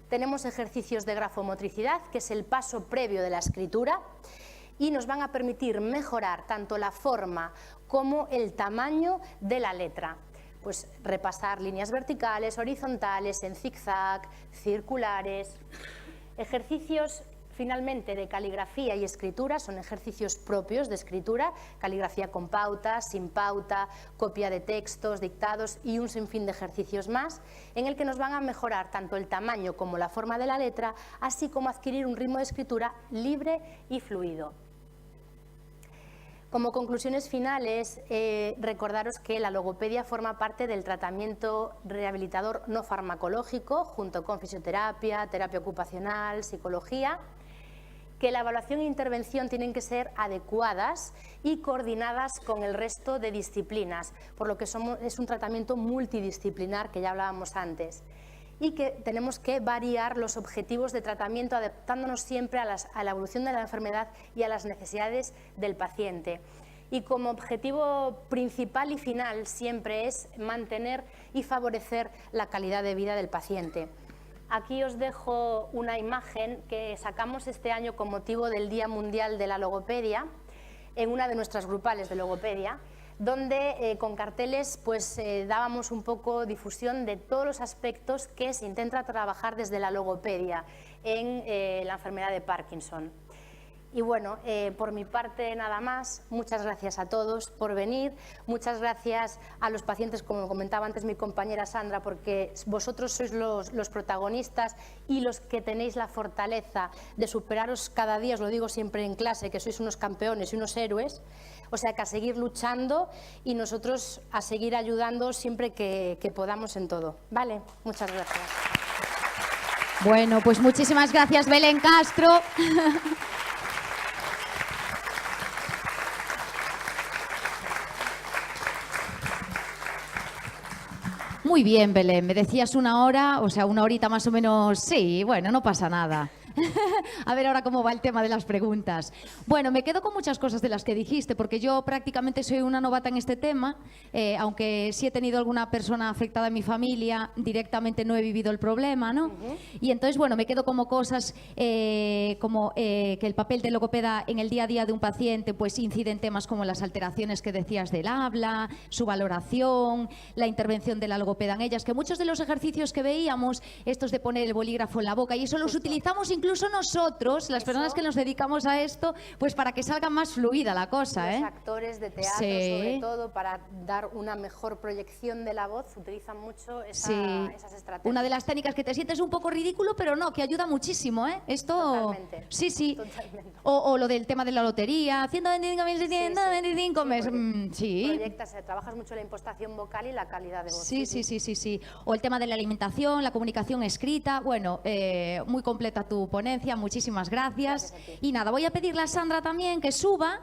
Tenemos ejercicios de grafomotricidad, que es el paso previo de la escritura, y nos van a permitir mejorar tanto la forma como el tamaño de la letra. Pues repasar líneas verticales, horizontales, en zigzag, circulares. Ejercicios finalmente de caligrafía y escritura, son ejercicios propios de escritura, caligrafía con pauta, sin pauta, copia de textos, dictados y un sinfín de ejercicios más, en el que nos van a mejorar tanto el tamaño como la forma de la letra, así como adquirir un ritmo de escritura libre y fluido. Como conclusiones finales, recordaros que la logopedia forma parte del tratamiento rehabilitador no farmacológico, junto con fisioterapia, terapia ocupacional, psicología, que la evaluación e intervención tienen que ser adecuadas y coordinadas con el resto de disciplinas, por lo que es un tratamiento multidisciplinar que ya hablábamos antes, y que tenemos que variar los objetivos de tratamiento adaptándonos siempre a la evolución de la enfermedad y a las necesidades del paciente. Y como objetivo principal y final siempre es mantener y favorecer la calidad de vida del paciente. Aquí os dejo una imagen que sacamos este año con motivo del Día Mundial de la Logopedia, en una de nuestras grupales de logopedia, donde con carteles pues dábamos un poco difusión de todos los aspectos que se intenta trabajar desde la logopedia en la enfermedad de Parkinson. Y bueno, por mi parte nada más, muchas gracias a todos por venir, muchas gracias a los pacientes, como comentaba antes mi compañera Sandra, porque vosotros sois los protagonistas y los que tenéis la fortaleza de superaros cada día, os lo digo siempre en clase, que sois unos campeones y unos héroes, o sea que a seguir luchando y nosotros a seguir ayudando siempre que podamos en todo. Vale, muchas gracias. Bueno, pues muchísimas gracias, Belén Castro. Muy bien, Belén, me decías una hora, o sea, una horita más o menos, sí, bueno, no pasa nada. A ver ahora cómo va el tema de las preguntas. Bueno, me quedo con muchas cosas de las que dijiste, porque yo prácticamente soy una novata en este tema, aunque sí he tenido alguna persona afectada en mi familia, directamente no he vivido el problema, ¿no? Y entonces, bueno, me quedo como cosas como que el papel del logopeda en el día a día de un paciente pues incide en temas como las alteraciones que decías del habla, su valoración, la intervención de la logopeda en ellas, que muchos de los ejercicios que veíamos, estos de poner el bolígrafo en la boca, y eso los utilizamos incluso nosotros, las personas que nos dedicamos a esto, pues para que salga más fluida la cosa, Los actores de teatro, Sí. sobre todo, para dar una mejor proyección de la voz, utilizan mucho esas estrategias. Una de las técnicas que te sientes un poco ridículo, pero no, que ayuda muchísimo, ¿eh? Esto... Totalmente. Sí, sí. Totalmente. O lo del tema de la lotería, 125.625 meses. Sí. Proyectas, trabajas mucho la impostación vocal y la calidad de voz. Sí. O el tema de la alimentación, la comunicación escrita. Bueno, muy completa tu ponencia, muchísimas gracias. Y nada, voy a pedirle a Sandra también que suba.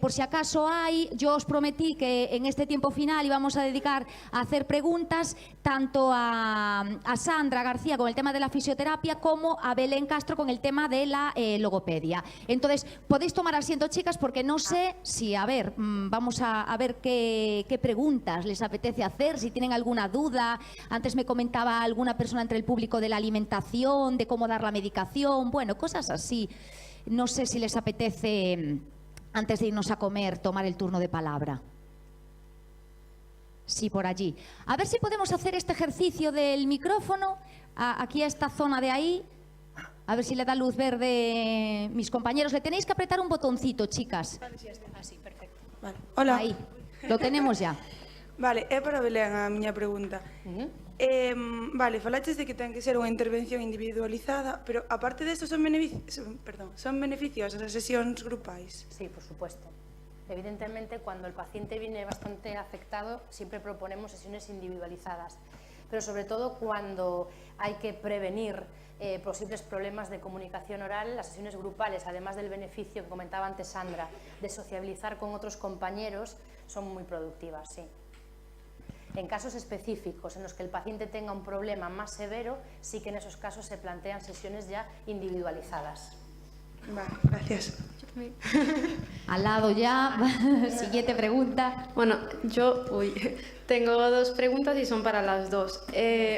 Por si acaso hay, yo os prometí que en este tiempo final íbamos a dedicar a hacer preguntas tanto a Sandra García con el tema de la fisioterapia como a Belén Castro con el tema de la logopedia. Entonces, podéis tomar asiento, chicas, porque no sé si, a ver, vamos a ver qué preguntas les apetece hacer, si tienen alguna duda. Antes me comentaba alguna persona entre el público de la alimentación, de cómo dar la medicación, bueno, cosas así. No sé si les apetece... Antes de irnos a comer, tomar el turno de palabra. Sí, por allí. A ver si podemos hacer este ejercicio del micrófono, aquí a esta zona de ahí. A ver si le da luz verde mis compañeros. Le tenéis que apretar un botoncito, chicas. Así, perfecto. Vale. Hola. Ahí, lo tenemos ya. Vale, é para Belén a miña pregunta. Vale, falaches de que ten que ser unha intervención individualizada, pero aparte desto son beneficiosas as sesións grupais? Sí, por supuesto. Evidentemente, cuando el paciente viene bastante afectado, siempre proponemos sesiones individualizadas, pero sobre todo cuando hay que prevenir posibles problemas de comunicación oral, las sesiones grupales, además del beneficio que comentaba antes Sandra, de sociabilizar con otros compañeros, son muy productivas, sí. En casos específicos en los que el paciente tenga un problema más severo, sí que en esos casos se plantean sesiones ya individualizadas. Vale, gracias. Al lado ya, siguiente pregunta. Bueno, yo tengo dos preguntas y son para las dos.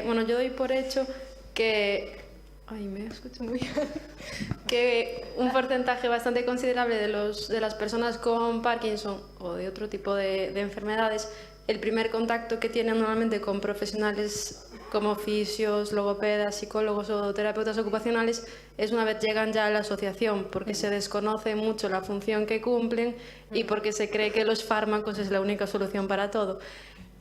Bueno, yo doy por hecho que... Ay, me escucho muy bien. Que un porcentaje bastante considerable de las personas con Parkinson o de otro tipo de enfermedades, el primer contacto que tienen normalmente con profesionales como fisios, logopedas, psicólogos o terapeutas ocupacionales es una vez llegan ya a la asociación, porque se desconoce mucho la función que cumplen y porque se cree que los fármacos es la única solución para todo.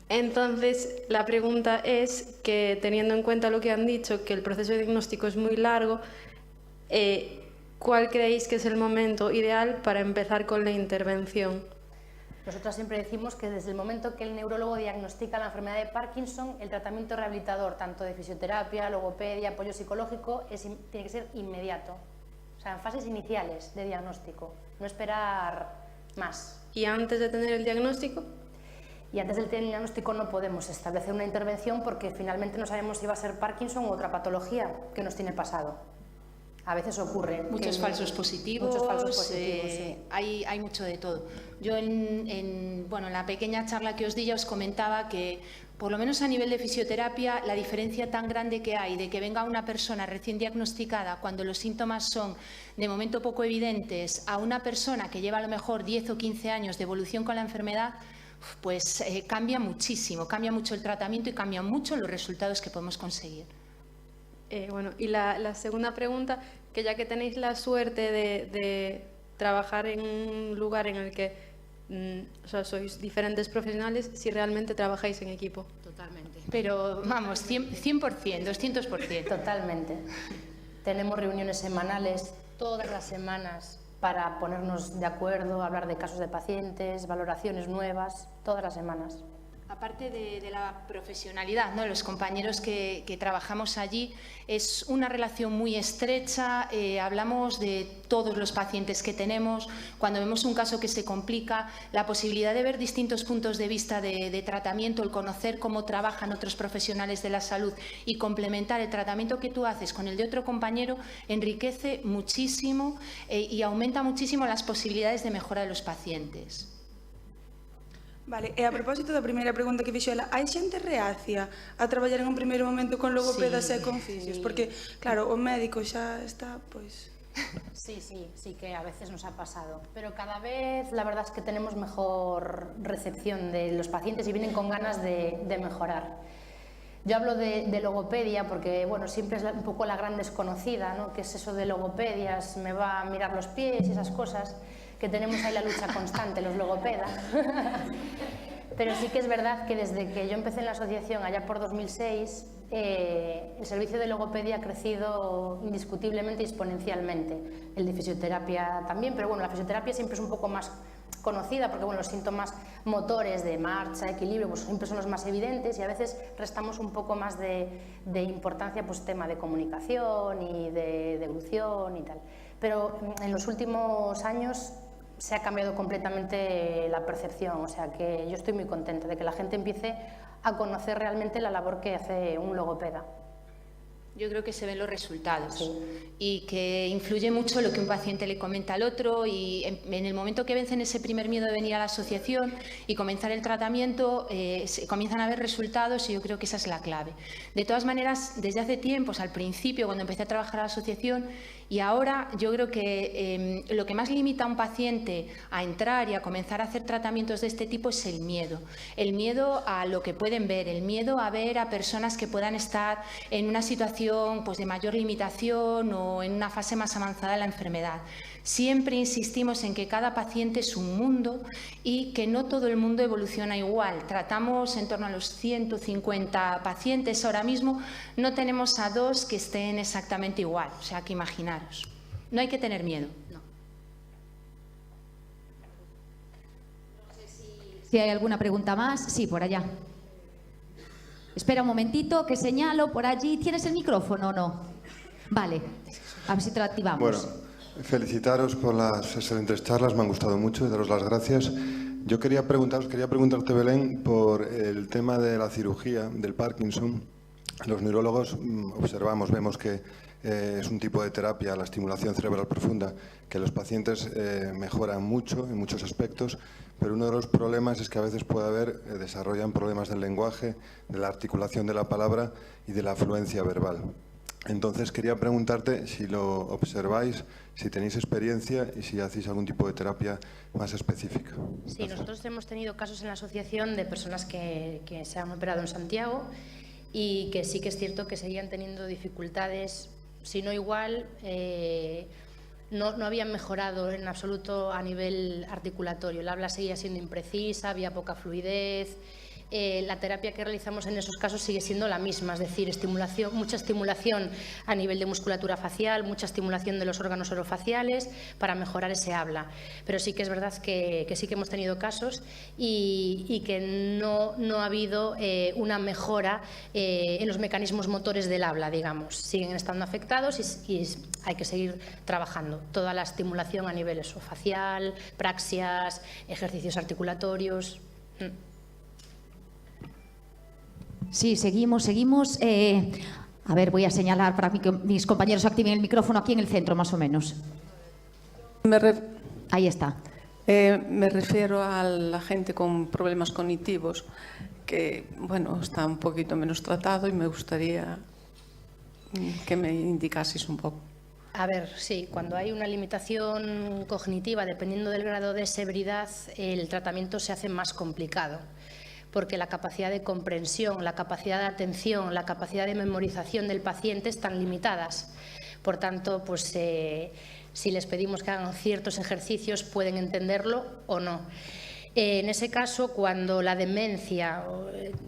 Entonces, la pregunta es que, teniendo en cuenta lo que han dicho, que el proceso de diagnóstico es muy largo, ¿cuál creéis que es el momento ideal para empezar con la intervención? Nosotros siempre decimos que desde el momento que el neurólogo diagnostica la enfermedad de Parkinson, el tratamiento rehabilitador, tanto de fisioterapia, logopedia, apoyo psicológico, tiene que ser inmediato. o sea, en fases iniciales de diagnóstico, no esperar más. ¿Y antes de tener el diagnóstico? Y antes del diagnóstico no podemos establecer una intervención porque finalmente no sabemos si va a ser Parkinson u otra patología que nos tiene pasado. A veces ocurre. Muchos falsos positivos, sí. Hay mucho de todo. Yo en la pequeña charla que os di ya os comentaba que, por lo menos a nivel de fisioterapia, la diferencia tan grande que hay de que venga una persona recién diagnosticada cuando los síntomas son de momento poco evidentes a una persona que lleva a lo mejor 10 o 15 años de evolución con la enfermedad, pues cambia muchísimo, cambia mucho el tratamiento y cambian mucho los resultados que podemos conseguir. Y la segunda pregunta, que ya que tenéis la suerte de trabajar en un lugar en el que sois diferentes profesionales, si realmente trabajáis en equipo. Totalmente. Pero vamos, 100%, 200%. Totalmente. Tenemos reuniones semanales, todas las semanas, para ponernos de acuerdo, hablar de casos de pacientes, valoraciones nuevas, todas las semanas. Aparte de la profesionalidad, ¿no? Los compañeros que trabajamos allí, es una relación muy estrecha, hablamos de todos los pacientes que tenemos, cuando vemos un caso que se complica, la posibilidad de ver distintos puntos de vista de tratamiento, el conocer cómo trabajan otros profesionales de la salud y complementar el tratamiento que tú haces con el de otro compañero, enriquece muchísimo y aumenta muchísimo las posibilidades de mejora de los pacientes. Vale, e a propósito da primeira pregunta que fixo ela, hai xente reacia a traballar en un primeiro momento con logopedas e con fisios? Porque, claro, o médico xa está, pois... Sí que a veces nos ha pasado, pero cada vez la verdad es que tenemos mejor recepción de los pacientes y vienen con ganas de mejorar. Yo hablo de logopedia porque, bueno, siempre es un poco la gran desconocida, ¿no? ¿Qué es eso de logopedias? Me va a mirar los pies y esas cosas, que tenemos ahí la lucha constante, los logopedas. Pero sí que es verdad que desde que yo empecé en la asociación, allá por 2006, el servicio de logopedia ha crecido indiscutiblemente y exponencialmente. El de fisioterapia también, pero bueno, la fisioterapia siempre es un poco más conocida porque bueno, los síntomas motores de marcha, equilibrio, pues siempre son los más evidentes y a veces restamos un poco más de importancia pues tema de comunicación y de evolución y tal. Pero en los últimos años se ha cambiado completamente la percepción, o sea que yo estoy muy contenta de que la gente empiece a conocer realmente la labor que hace un logopeda. Yo creo que se ven los resultados y que influye mucho lo que un paciente le comenta al otro y en el momento que vencen ese primer miedo de venir a la asociación y comenzar el tratamiento, comienzan a haber resultados y yo creo que esa es la clave. De todas maneras, desde hace tiempos, al principio, cuando empecé a trabajar a la asociación y ahora, yo creo que lo que más limita a un paciente a entrar y a comenzar a hacer tratamientos de este tipo es el miedo. El miedo a lo que pueden ver, el miedo a ver a personas que puedan estar en una situación pues de mayor limitación o en una fase más avanzada de la enfermedad. Siempre insistimos en que cada paciente es un mundo y que no todo el mundo evoluciona igual. Tratamos en torno a los 150 pacientes. Ahora mismo no tenemos a 2 que estén exactamente igual. O sea, que imaginaros. No hay que tener miedo. No. No sé si hay alguna pregunta más. Sí, por allá. Espera un momentito, que señalo por allí. ¿Tienes el micrófono o no? Vale, a ver si te lo activamos. Bueno, felicitaros por las excelentes charlas, me han gustado mucho y daros las gracias. Yo quería preguntarte, Belén, por el tema de la cirugía del Parkinson. Los neurólogos vemos que es un tipo de terapia, la estimulación cerebral profunda, que los pacientes mejoran mucho en muchos aspectos, pero uno de los problemas es que a veces desarrollan problemas del lenguaje, de la articulación de la palabra y de la fluencia verbal. Entonces quería preguntarte si lo observáis, si tenéis experiencia y si hacéis algún tipo de terapia más específica. Sí, nosotros hemos tenido casos en la asociación de personas que se han operado en Santiago y que sí que es cierto que seguían teniendo dificultades, si no igual, no habían mejorado en absoluto a nivel articulatorio. El habla seguía siendo imprecisa, había poca fluidez, la terapia que realizamos en esos casos sigue siendo la misma, es decir, mucha estimulación a nivel de musculatura facial, mucha estimulación de los órganos orofaciales para mejorar ese habla. Pero sí que es verdad que sí que hemos tenido casos y que no ha habido una mejora en los mecanismos motores del habla, digamos. Siguen estando afectados y hay que seguir trabajando. Toda la estimulación a nivel facial, praxias, ejercicios articulatorios. Sí, seguimos. A ver, voy a señalar para que mis compañeros activen el micrófono aquí en el centro, más o menos. Ahí está. Me refiero a la gente con problemas cognitivos, que, bueno, está un poquito menos tratado y me gustaría que me indicases un poco. A ver, sí, cuando hay una limitación cognitiva, dependiendo del grado de severidad, el tratamiento se hace más complicado, porque la capacidad de comprensión, la capacidad de atención, la capacidad de memorización del paciente están limitadas. Por tanto, pues si les pedimos que hagan ciertos ejercicios, pueden entenderlo o no. En ese caso, cuando la demencia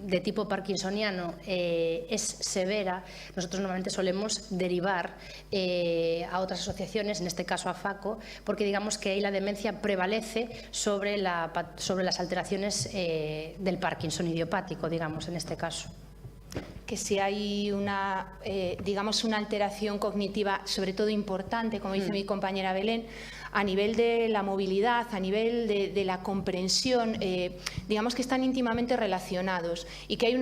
de tipo parkinsoniano es severa, nosotros normalmente solemos derivar a otras asociaciones, en este caso a FACO, porque digamos que ahí la demencia prevalece sobre las alteraciones del Parkinson idiopático, digamos, en este caso. Que si hay una alteración cognitiva, sobre todo importante, como dice mi compañera Belén, a nivel de la movilidad, a nivel de la comprensión, digamos que están íntimamente relacionados y que hay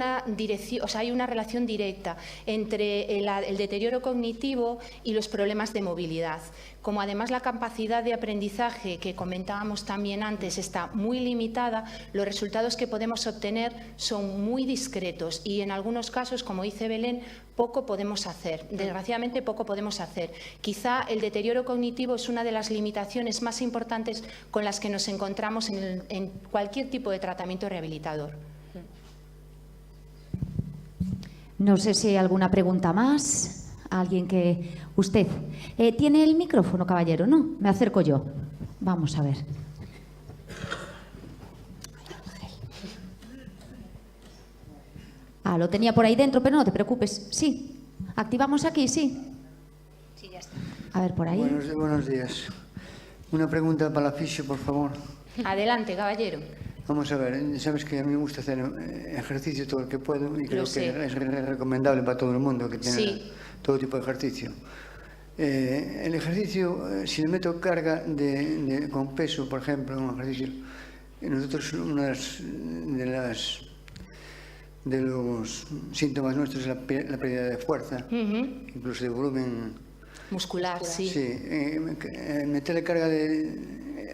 una relación directa entre el deterioro cognitivo y los problemas de movilidad. Como además la capacidad de aprendizaje que comentábamos también antes está muy limitada, los resultados que podemos obtener son muy discretos y en algunos casos, como dice Belén, poco podemos hacer. Desgraciadamente poco podemos hacer. Quizá el deterioro cognitivo es una de las limitaciones más importantes con las que nos encontramos en cualquier tipo de tratamiento rehabilitador. No sé si hay alguna pregunta más. Alguien que... Usted tiene el micrófono, caballero, ¿no? Me acerco yo. Vamos a ver. Lo tenía por ahí dentro, pero no te preocupes. Sí. ¿Activamos aquí? Sí. Sí, ya está. A ver, por ahí. Buenos días. Una pregunta para la fisio, por favor. Adelante, caballero. Vamos a ver, sabes que a mí me gusta hacer ejercicio todo el que puedo y creo que es recomendable para todo el mundo que tiene todo tipo de ejercicio. El ejercicio, si le meto carga con peso, por ejemplo, un ejercicio, nosotros de los síntomas nuestros es la pérdida de fuerza, incluso de volumen muscular, sí. Sí, meterle carga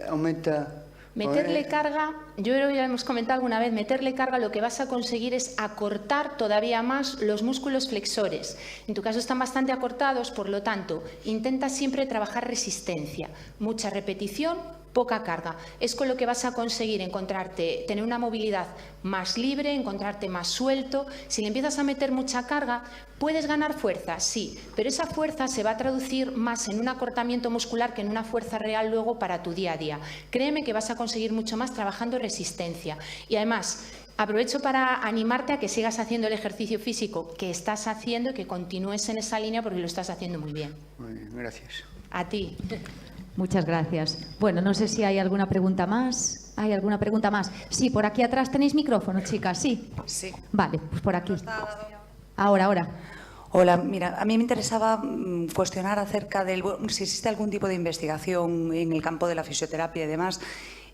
aumenta. Meterle carga, yo creo que ya hemos comentado alguna vez, meterle carga lo que vas a conseguir es acortar todavía más los músculos flexores. En tu caso están bastante acortados, por lo tanto, intenta siempre trabajar resistencia, mucha repetición, poca carga. Es con lo que vas a conseguir tener una movilidad más libre, encontrarte más suelto. Si le empiezas a meter mucha carga, ¿puedes ganar fuerza? Sí, pero esa fuerza se va a traducir más en un acortamiento muscular que en una fuerza real luego para tu día a día. Créeme que vas a conseguir mucho más trabajando resistencia. Y además, aprovecho para animarte a que sigas haciendo el ejercicio físico que estás haciendo y que continúes en esa línea porque lo estás haciendo muy bien. Muy bien, gracias. A ti. Muchas gracias. Bueno, no sé si hay alguna pregunta más. ¿Hay alguna pregunta más? Sí, por aquí atrás tenéis micrófono, chicas. Sí. Sí. Vale, pues por aquí. Ahora. Hola, mira, a mí me interesaba cuestionar acerca de si existe algún tipo de investigación en el campo de la fisioterapia y demás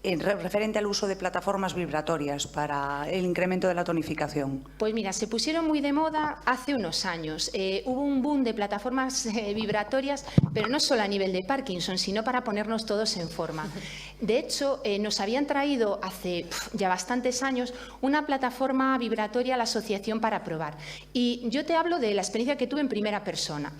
referente al uso de plataformas vibratorias para el incremento de la tonificación. Pues mira, se pusieron muy de moda hace unos años. Hubo un boom de plataformas vibratorias, pero no solo a nivel de Parkinson, sino para ponernos todos en forma. De hecho, nos habían traído hace ya bastantes años una plataforma vibratoria a la asociación para probar. Y yo te hablo de la experiencia que tuve en primera persona.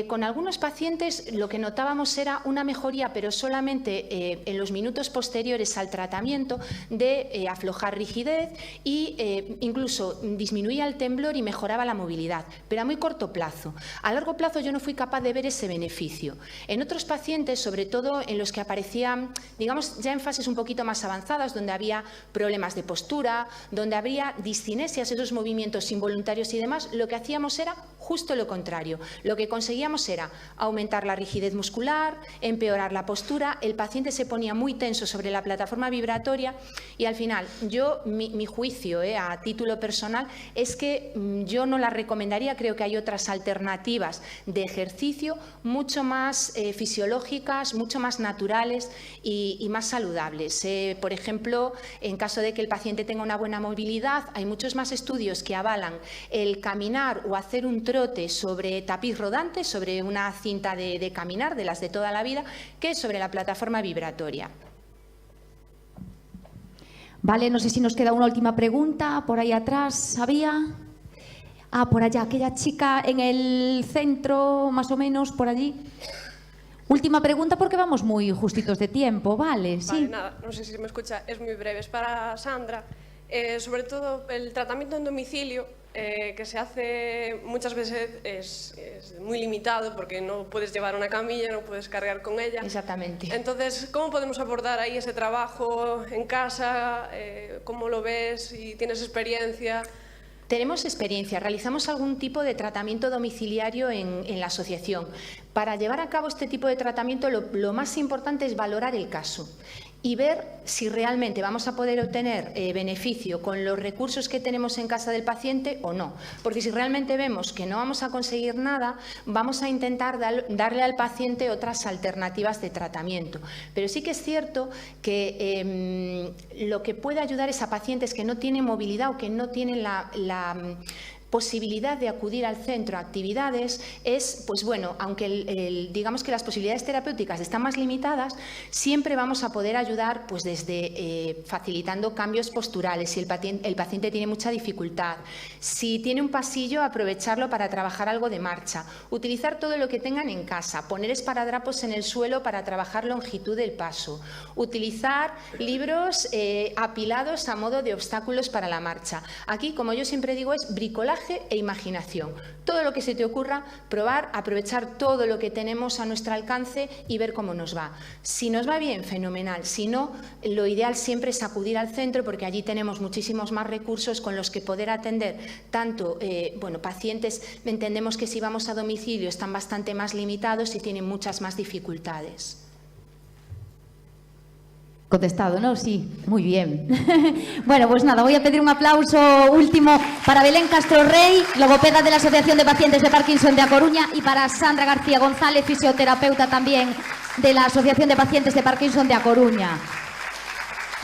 Con algunos pacientes lo que notábamos era una mejoría, pero solamente en los minutos posteriores al tratamiento, de aflojar rigidez e incluso disminuía el temblor y mejoraba la movilidad, pero a muy corto plazo. A largo plazo yo no fui capaz de ver ese beneficio. En otros pacientes, sobre todo en los que aparecían, digamos, digamos, ya en fases un poquito más avanzadas, donde había problemas de postura, donde había discinesias, esos movimientos involuntarios y demás, lo que hacíamos era justo lo contrario. Lo que conseguíamos era aumentar la rigidez muscular, empeorar la postura, el paciente se ponía muy tenso sobre la plataforma vibratoria y al final, mi juicio a título personal es que yo no la recomendaría, creo que hay otras alternativas de ejercicio mucho más fisiológicas, mucho más naturales y más saludables. Por ejemplo, en caso de que el paciente tenga una buena movilidad, hay muchos más estudios que avalan el caminar o hacer un trote sobre tapiz rodante, sobre una cinta de caminar, de las de toda la vida, que sobre la plataforma vibratoria. Vale, no sé si nos queda una última pregunta. Por ahí atrás, ¿había? Ah, por allá, aquella chica en el centro, más o menos, por allí. Última pregunta porque vamos muy justitos de tiempo, ¿vale? Sí. Vale, nada, no sé si me escucha, es muy breve. Es para Sandra. Sobre todo el tratamiento en domicilio, que se hace muchas veces es muy limitado porque no puedes llevar una camilla, no puedes cargar con ella. Exactamente. Entonces, ¿cómo podemos abordar ahí ese trabajo en casa? ¿Cómo lo ves? ¿Si tienes experiencia? Tenemos experiencia, realizamos algún tipo de tratamiento domiciliario en la asociación. Para llevar a cabo este tipo de tratamiento lo más importante es valorar el caso y ver si realmente vamos a poder obtener beneficio con los recursos que tenemos en casa del paciente o no. Porque si realmente vemos que no vamos a conseguir nada, vamos a intentar darle al paciente otras alternativas de tratamiento. Pero sí que es cierto que lo que puede ayudar es a pacientes que no tienen movilidad o que no tienen la posibilidad de acudir al centro a actividades es, pues bueno, aunque digamos que las posibilidades terapéuticas están más limitadas, siempre vamos a poder ayudar pues desde facilitando cambios posturales, si el paciente tiene mucha dificultad, si tiene un pasillo, aprovecharlo para trabajar algo de marcha, utilizar todo lo que tengan en casa, poner esparadrapos en el suelo para trabajar longitud del paso, utilizar libros apilados a modo de obstáculos para la marcha. Aquí, como yo siempre digo, es bricolaje e imaginación. Todo lo que se te ocurra, probar, aprovechar todo lo que tenemos a nuestro alcance y ver cómo nos va. Si nos va bien, fenomenal. Si no, lo ideal siempre es acudir al centro porque allí tenemos muchísimos más recursos con los que poder atender tanto pacientes, entendemos que si vamos a domicilio están bastante más limitados y tienen muchas más dificultades. Contestado, ¿no? Sí, muy bien. Bueno, pues nada, voy a pedir un aplauso último para Belén Castro Rey, logopeda de la Asociación de Pacientes de Parkinson de A Coruña, y para Sandra García González, fisioterapeuta también de la Asociación de Pacientes de Parkinson de A Coruña.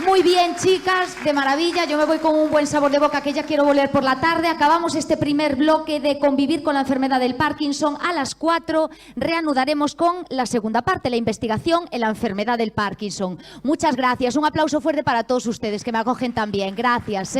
Muy bien, chicas, de maravilla. Yo me voy con un buen sabor de boca que ya quiero volver por la tarde. Acabamos este primer bloque de convivir con la enfermedad del Parkinson. A las 4 reanudaremos con la segunda parte, la investigación en la enfermedad del Parkinson. Muchas gracias. Un aplauso fuerte para todos ustedes que me acogen también. Gracias.